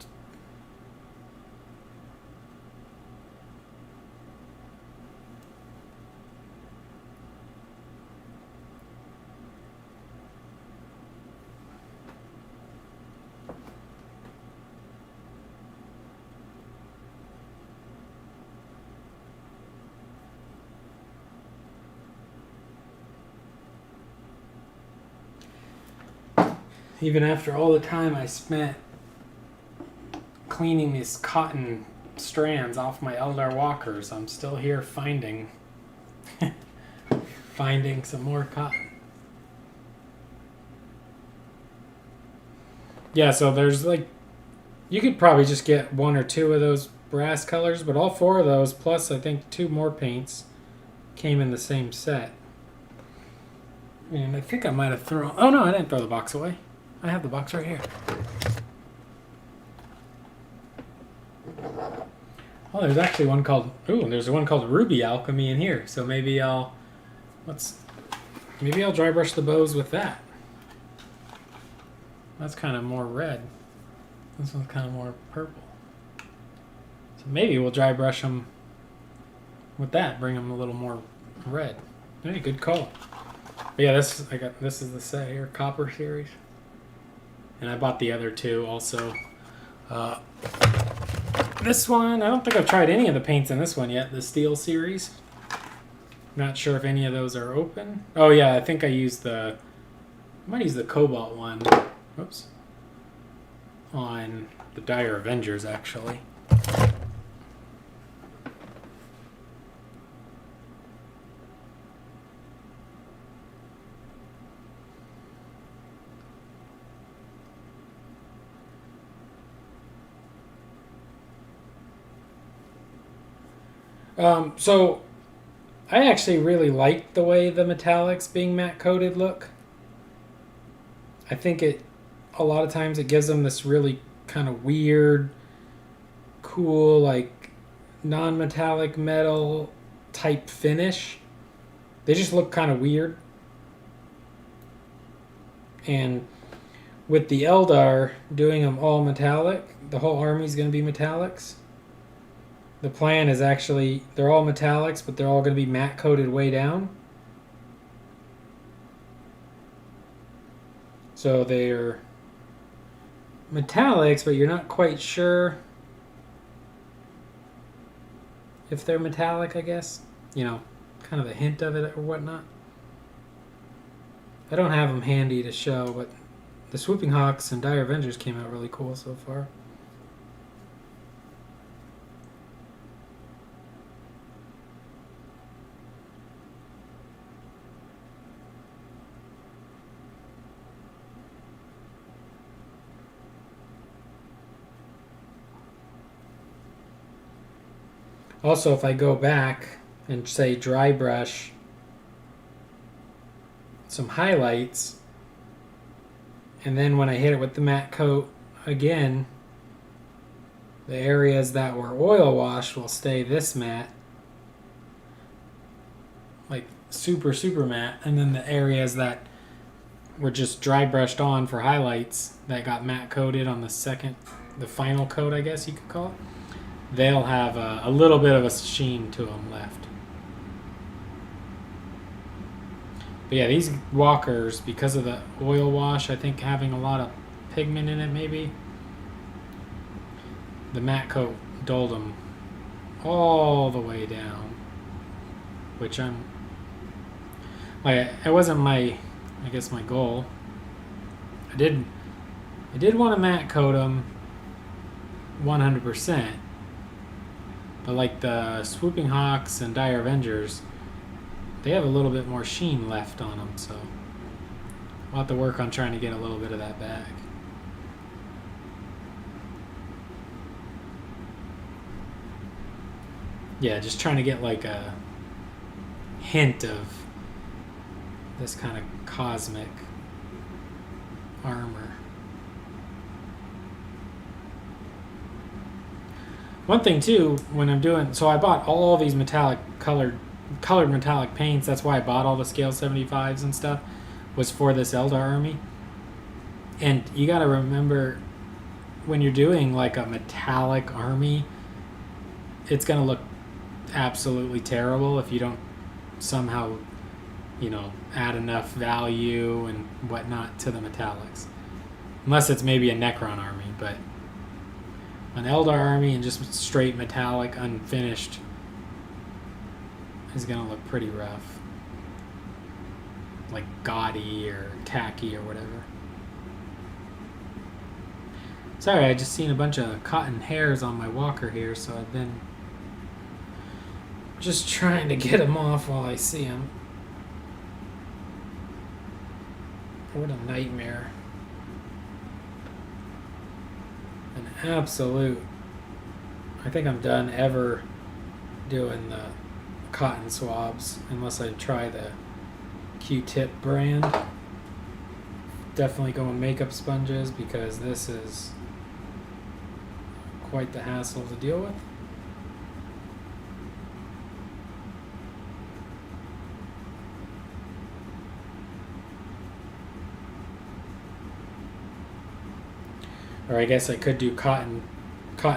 Even after all the time I spent cleaning these cotton strands off my Eldar walkers, I'm still here finding some more cotton. Yeah, so there's like, you could probably just get one or two of those brass colors, but all four of those, plus I think two more paints, came in the same set. And I think I might have thrown... Oh, no, I didn't throw the box away. I have the box right here. Oh, there's actually one called... Ooh, there's one called Ruby Alchemy in here. So maybe I'll... Maybe I'll dry brush the bows with that. That's kind of more red. This one's kind of more purple. So maybe we'll dry brush them with that. Bring them a little more red. Hey, good call. But yeah, this is the set here, Copper Series. And I bought the other two also. This one, I don't think I've tried any of the paints in this one yet, the Steel Series. Not sure if any of those are open. Oh yeah, I think I used I might use the Cobalt one. Oops. On the Dire Avengers, actually. So I actually really like the way the metallics being matte coated look. I think a lot of times it gives them this really kind of weird, cool, like non-metallic metal type finish. They just look kind of weird. And with the Eldar doing them all metallic, the whole army's going to be metallics. The plan is actually, they're all metallics, but they're all going to be matte coated way down. So they're metallics, but you're not quite sure if they're metallic, I guess. You know, kind of a hint of it or whatnot. I don't have them handy to show, but the Swooping Hawks and Dire Avengers came out really cool so far. Also, if I go back and say dry brush some highlights, and then when I hit it with the matte coat again, the areas that were oil washed will stay this matte, like super matte, and then the areas that were just dry brushed on for highlights that got matte coated on the final coat, I guess you could call it, they'll have a little bit of a sheen to them left. But yeah, these walkers, because of the oil wash, I think having a lot of pigment in it maybe, the matte coat dulled them all the way down, which it wasn't my goal. I did want to matte coat them 100%. But like the Swooping Hawks and Dire Avengers, they have a little bit more sheen left on them, so we'll have to work on trying to get a little bit of that back. Yeah, just trying to get like a hint of this kind of cosmic armor. One thing too, when I'm doing, so I bought all these colored metallic paints. That's why I bought all the scale 75s and stuff, was for this Eldar army. And you got to remember, when you're doing like a metallic army, it's going to look absolutely terrible if you don't somehow, add enough value and whatnot to the metallics. Unless it's maybe a Necron army, but an Eldar army and just straight metallic, unfinished, is going to look pretty rough. Like gaudy or tacky or whatever. Sorry, I just seen a bunch of cotton hairs on my walker here, so I've been just trying to get them off while I see them. What a nightmare. An absolute... I think I'm done ever doing the cotton swabs unless I try the Q-tip brand. Definitely going makeup sponges because this is quite the hassle to deal with. Or I guess I could do cotton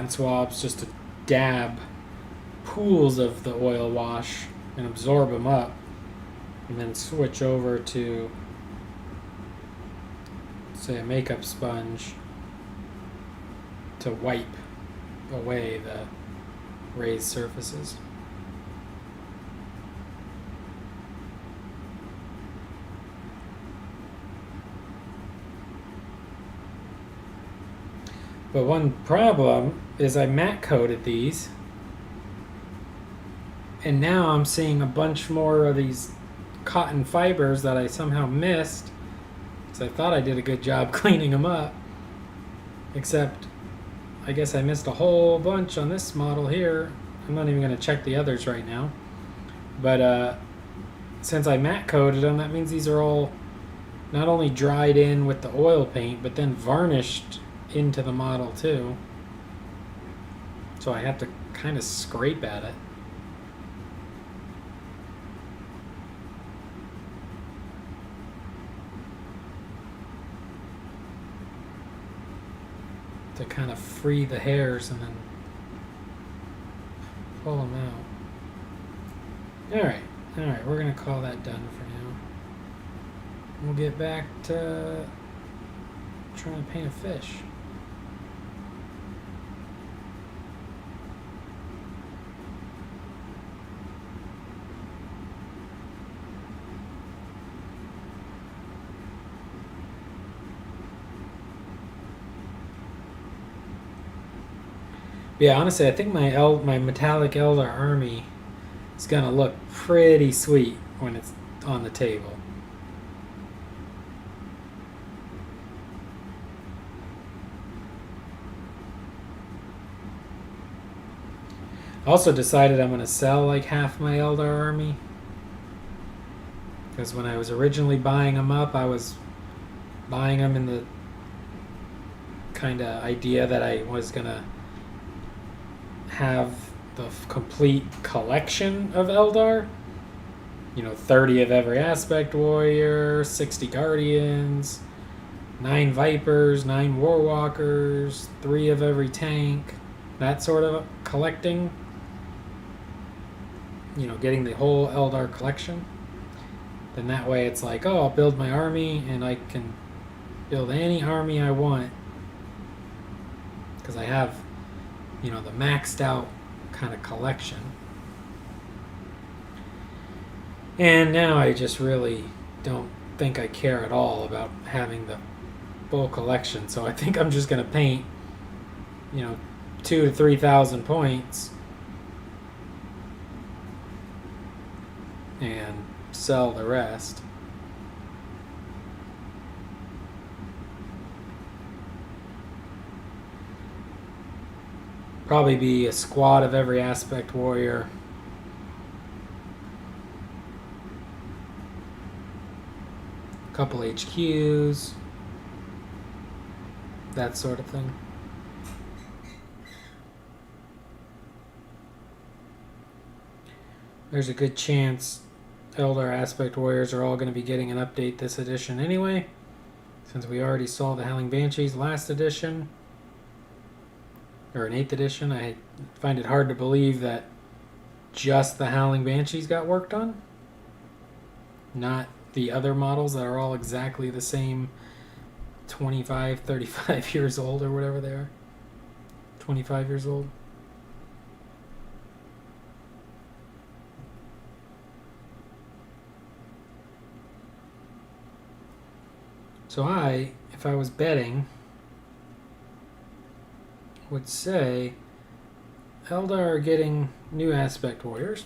swabs just to dab pools of the oil wash and absorb them up, and then switch over to, say, a makeup sponge to wipe away the raised surfaces. But one problem is I matte coated these, and now I'm seeing a bunch more of these cotton fibers that I somehow missed, because I thought I did a good job cleaning them up, except I guess I missed a whole bunch on this model here. I'm not even going to check the others right now, but since I matte coated them, that means these are all not only dried in with the oil paint, but then varnished into the model too. So I have to kind of scrape at it. To kind of free the hairs and then pull them out. Alright, we're going to call that done for now. We'll get back to trying to paint a fish. Yeah, honestly, I think my metallic Eldar army is going to look pretty sweet when it's on the table. I also decided I'm going to sell like half my Eldar army, because when I was originally buying them up, I was buying them in the kind of idea that I was going to have the complete collection of Eldar. 30 of every aspect warrior, 60 guardians, 9 vipers, 9 warwalkers, 3 of every tank, that sort of collecting. Getting the whole Eldar collection. Then that way it's like, oh, I'll build my army and I can build any army I want, because I have the maxed out kind of collection. And now I just really don't think I care at all about having the full collection. So I think I'm just going to paint, 2,000 to 3,000 points and sell the rest. Probably be a squad of every aspect warrior. A couple HQs. That sort of thing. There's a good chance Eldar aspect warriors are all going to be getting an update this edition anyway, since we already saw the Howling Banshees last edition. Or an 8th edition. I find it hard to believe that just the Howling Banshees got worked on, not the other models that are all exactly the same 25, 35 years old or whatever they are. 25 years old. So if I was betting, would say Eldar are getting new aspect warriors,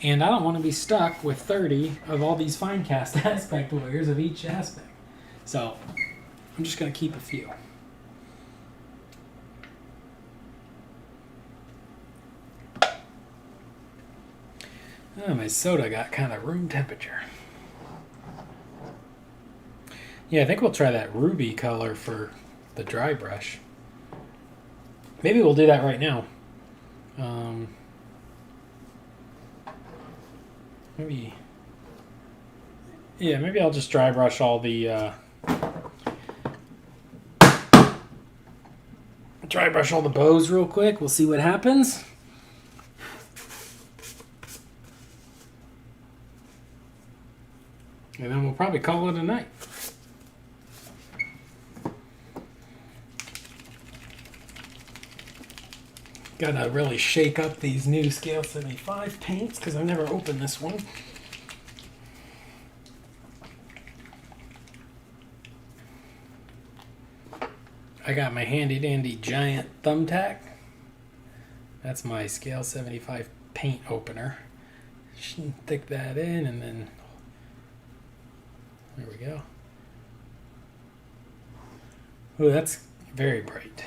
and I don't want to be stuck with 30 of all these fine cast aspect warriors of each aspect. So I'm just going to keep a few. Oh, my soda got kind of room temperature. Yeah, I think we'll try that ruby color for the dry brush. Maybe we'll do that right now. Maybe I'll just dry brush all the bows real quick. We'll see what happens. And then we'll probably call it a night. Gotta really shake up these new Scale 75 paints because I've never opened this one. I got my handy dandy giant thumbtack. That's my Scale 75 paint opener. Stick that in and then there we go. Oh, that's very bright.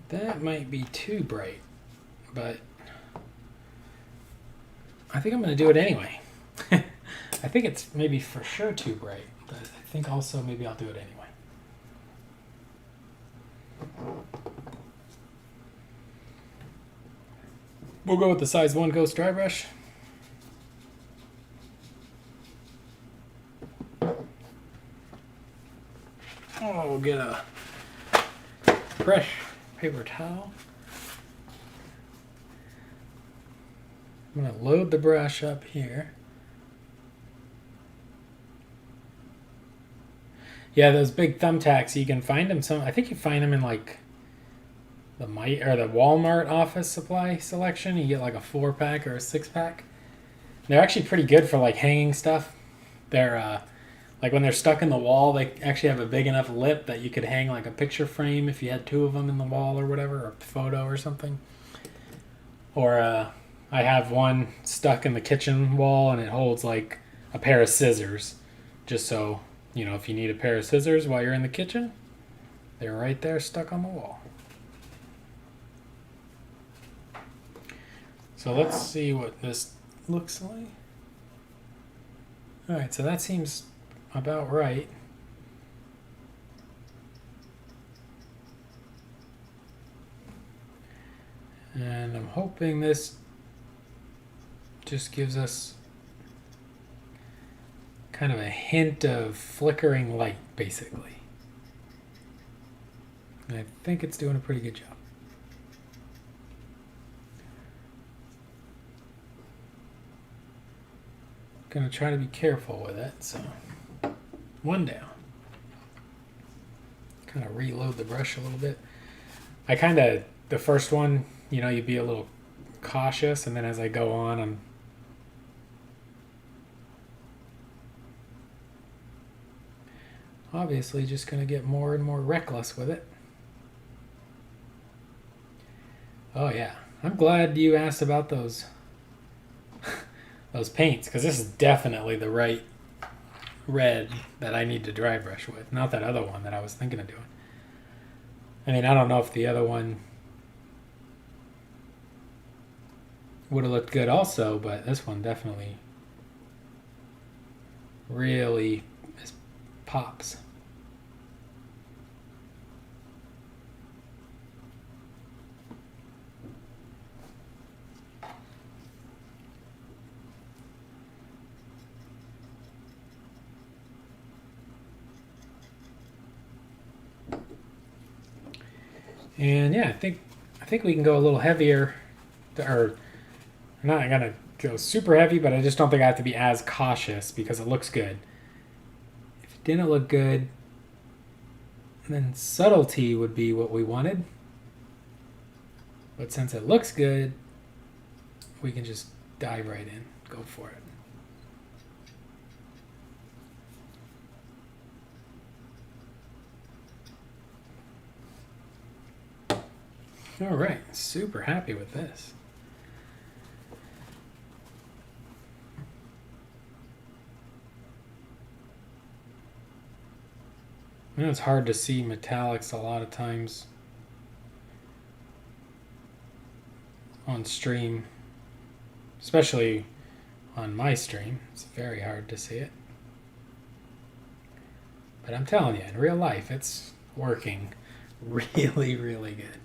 That might be too bright, but I think I'm going to do it anyway. I think it's maybe for sure too bright, but I think also maybe I'll do it anyway. We'll go with the size 1 Ghost Dry Brush. Oh, we'll get a fresh paper towel. I'm going to load the brush up here. Yeah, those big thumbtacks, you can find them I think you find them in like the Walmart office supply selection. You get like a 4-pack or a 6-pack. They're actually pretty good for like hanging stuff. They're like when they're stuck in the wall, they actually have a big enough lip that you could hang like a picture frame if you had 2 of them in the wall or whatever, or a photo or something. Or I have one stuck in the kitchen wall and it holds like a pair of scissors. Just so, you know, if you need a pair of scissors while you're in the kitchen, they're right there stuck on the wall. So let's see what this looks like. Alright, so that seems about right. And I'm hoping this just gives us kind of a hint of flickering light, basically. And I think it's doing a pretty good job. Gonna try to be careful with it, so 1 down. Kind of reload the brush a little bit. The first one, you know, you'd be a little cautious, and then as I go on, I'm obviously just gonna get more and more reckless with it. Oh yeah, I'm glad you asked about those paints, because this is definitely the right red that I need to dry brush with, not that other one that I was thinking of doing. I mean, I don't know if the other one would have looked good also, but this one definitely really pops. And yeah, I think we can go a little heavier, or I'm not gonna go super heavy, but I just don't think I have to be as cautious because it looks good. If it didn't look good, then subtlety would be what we wanted. But since it looks good, we can just dive right in, go for it. All right, super happy with this. I know it's hard to see metallics a lot of times on stream. especially on my stream. It's very hard to see it. But I'm telling you, in real life, it's working really, really good.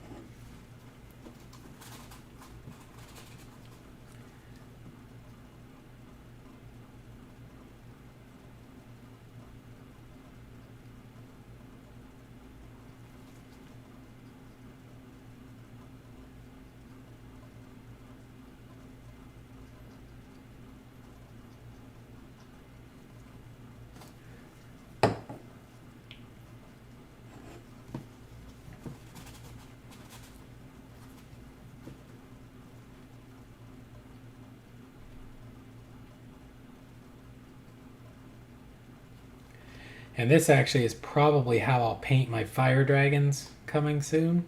And this actually is probably how I'll paint my fire dragons coming soon.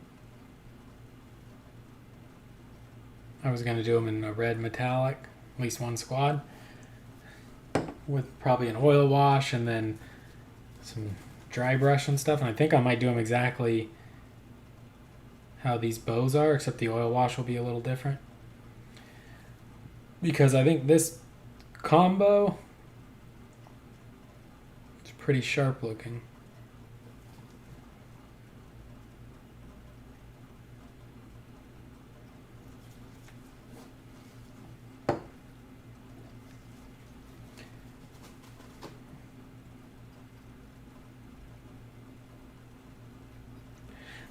I was going to do them in a red metallic, at least one squad, with probably an oil wash and then some dry brush and stuff. And I think I might do them exactly how these bows are, except the oil wash will be a little different. Because I think this combo, pretty sharp looking.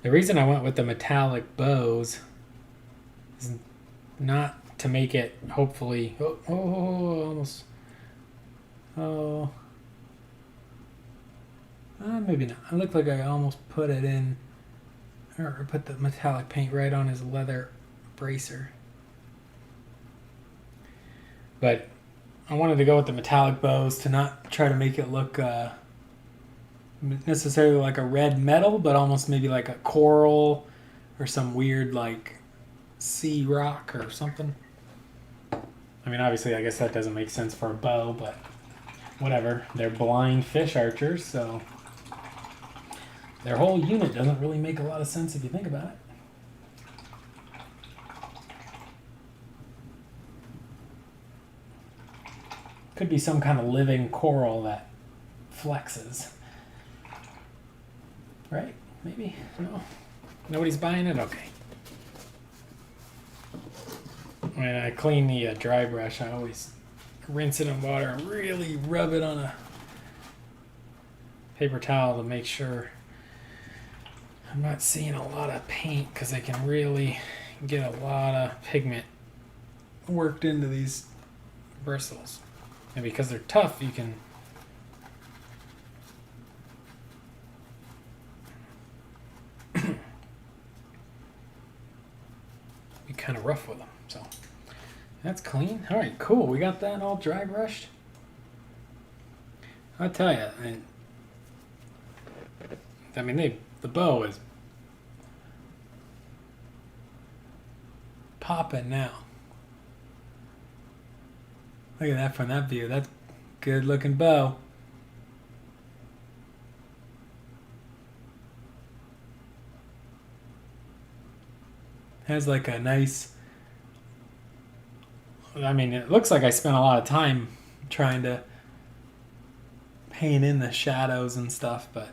The reason I went with the metallic bows is not to make it, hopefully, almost, maybe not. I look like I almost put it in, or put the metallic paint right on his leather bracer. But I wanted to go with the metallic bows to not try to make it look necessarily like a red metal, but almost maybe like a coral or some weird like sea rock or something. I mean, obviously, I guess that doesn't make sense for a bow, but whatever. They're blind fish archers, so their whole unit doesn't really make a lot of sense if you think about it. Could be some kind of living coral that flexes. Right? Maybe? No? Nobody's buying it? Okay. When I clean the dry brush, I always rinse it in water and really rub it on a paper towel to make sure I'm not seeing a lot of paint, because they can really get a lot of pigment worked into these bristles. And because they're tough, you can be kind of rough with them. So that's clean. All right, cool. We got that all dry brushed. I'll tell you, I mean, the bow is popping now. Look at that from that view. That's good looking bow. Has like a nice, I mean, it looks like I spent a lot of time trying to paint in the shadows and stuff, but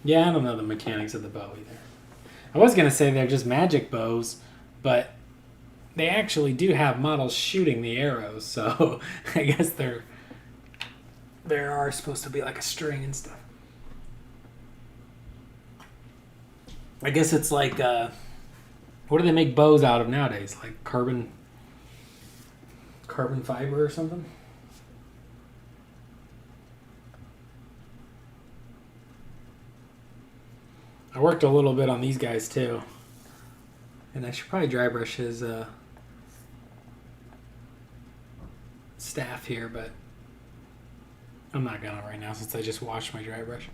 yeah, I don't know the mechanics of the bow either. I was going to say they're just magic bows, but they actually do have models shooting the arrows, so I guess there are supposed to be like a string and stuff. I guess it's like, what do they make bows out of nowadays? Like carbon fiber or something? I worked a little bit on these guys too. And I should probably dry brush his staff here, but I'm not gonna right now since I just washed my dry brush.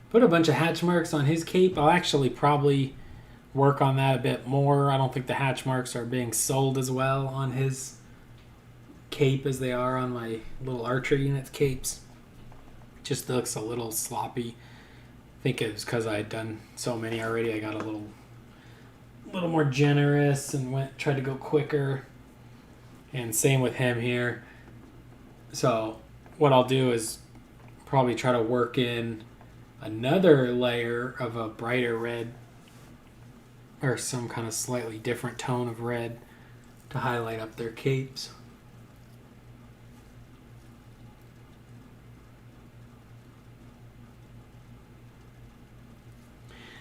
Put a bunch of hatch marks on his cape. I'll actually probably work on that a bit more. I don't think the hatch marks are being sold as well on his cape as they are on my little archer unit's capes. It just looks a little sloppy. I think it was because I had done so many already. I got a little more generous and tried to go quicker. And same with him here. So what I'll do is probably try to work in another layer of a brighter red or some kind of slightly different tone of red to highlight up their capes.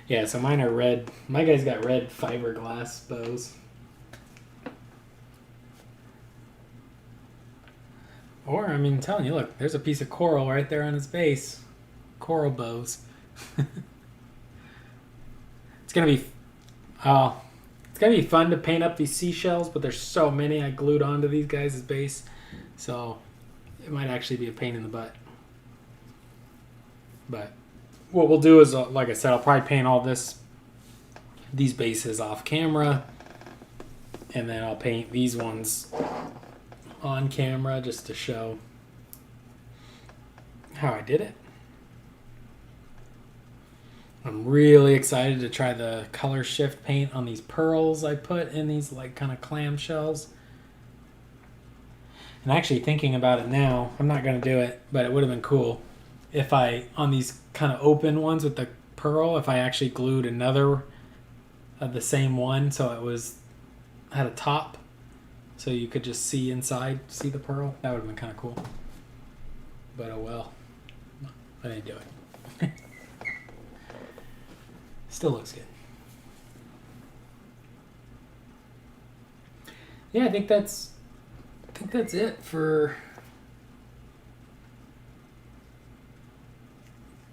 Yeah, so mine are red. My guy's got red fiberglass bows. Or, I mean, I'm telling you, look, there's a piece of coral right there on his base. Coral bows. It's gonna be fun to paint up these seashells, but there's so many I glued onto these guys' base, so it might actually be a pain in the butt. But what we'll do is, like I said, I'll probably paint all these bases off camera, and then I'll paint these ones on camera just to show how I did it. I'm really excited to try the color shift paint on these pearls I put in these like kind of clam shells. And actually thinking about it now, I'm not going to do it, but it would have been cool if on these kind of open ones with the pearl, if I actually glued another of the same one so it had a top so you could just see inside, see the pearl. That would have been kind of cool. But oh well, I didn't do it. Still looks good. Yeah, I think that's it for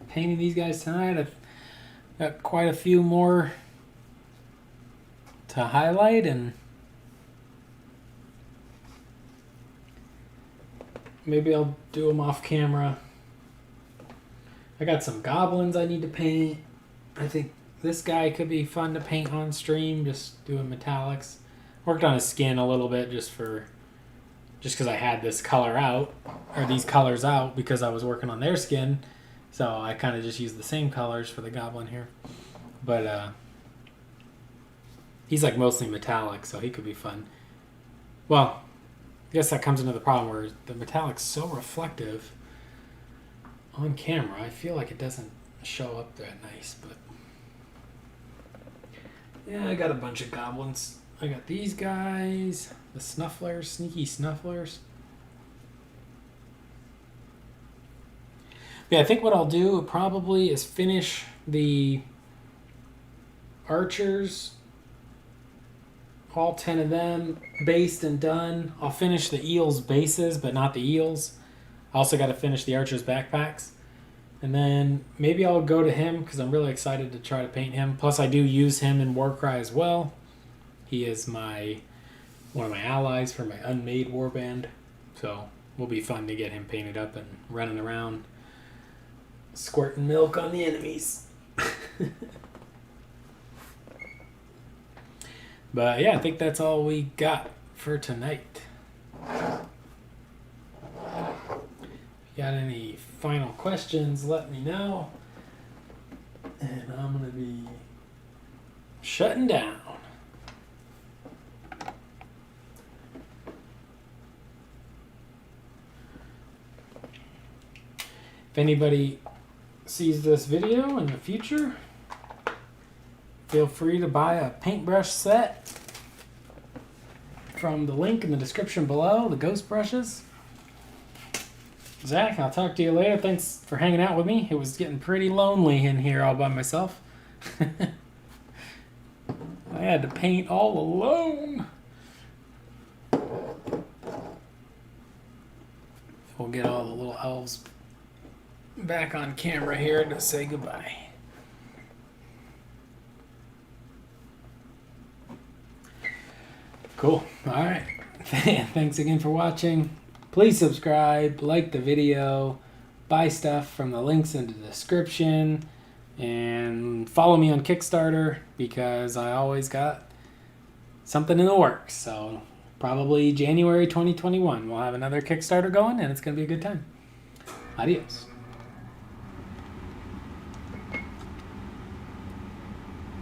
painting these guys tonight. I've got quite a few more to highlight, and maybe I'll do them off camera. I got some goblins I need to paint. I think this guy could be fun to paint on stream, just doing metallics. Worked on his skin a little bit just because I had this color out, or these colors out, because I was working on their skin. So I kind of just used the same colors for the goblin here. But he's like mostly metallic, so he could be fun. Well, I guess that comes into the problem where the metallic's so reflective on camera. I feel like it doesn't show up that nice, but yeah, I got a bunch of goblins. I got these guys, the snufflers, sneaky snufflers. Yeah, I think what I'll do probably is finish the archers, all 10 of them, based and done. I'll finish the eels' bases, but not the eels. I also got to finish the archers' backpacks. And then maybe I'll go to him because I'm really excited to try to paint him. Plus, I do use him in Warcry as well. He is one of my allies for my unmade warband. So will be fun to get him painted up and running around squirting milk on the enemies. But yeah, I think that's all we got for tonight. Got any final questions, let me know. And I'm going to be shutting down. If anybody sees this video in the future, feel free to buy a paintbrush set from the link in the description below, the ghost brushes. Zach, I'll talk to you later. Thanks for hanging out with me. It was getting pretty lonely in here all by myself. I had to paint all alone. We'll get all the little elves back on camera here to say goodbye. Cool. All right. Thanks again for watching. Please subscribe, like the video, buy stuff from the links in the description, and follow me on Kickstarter because I always got something in the works. So probably January 2021 we'll have another Kickstarter going, and it's going to be a good time. Adios.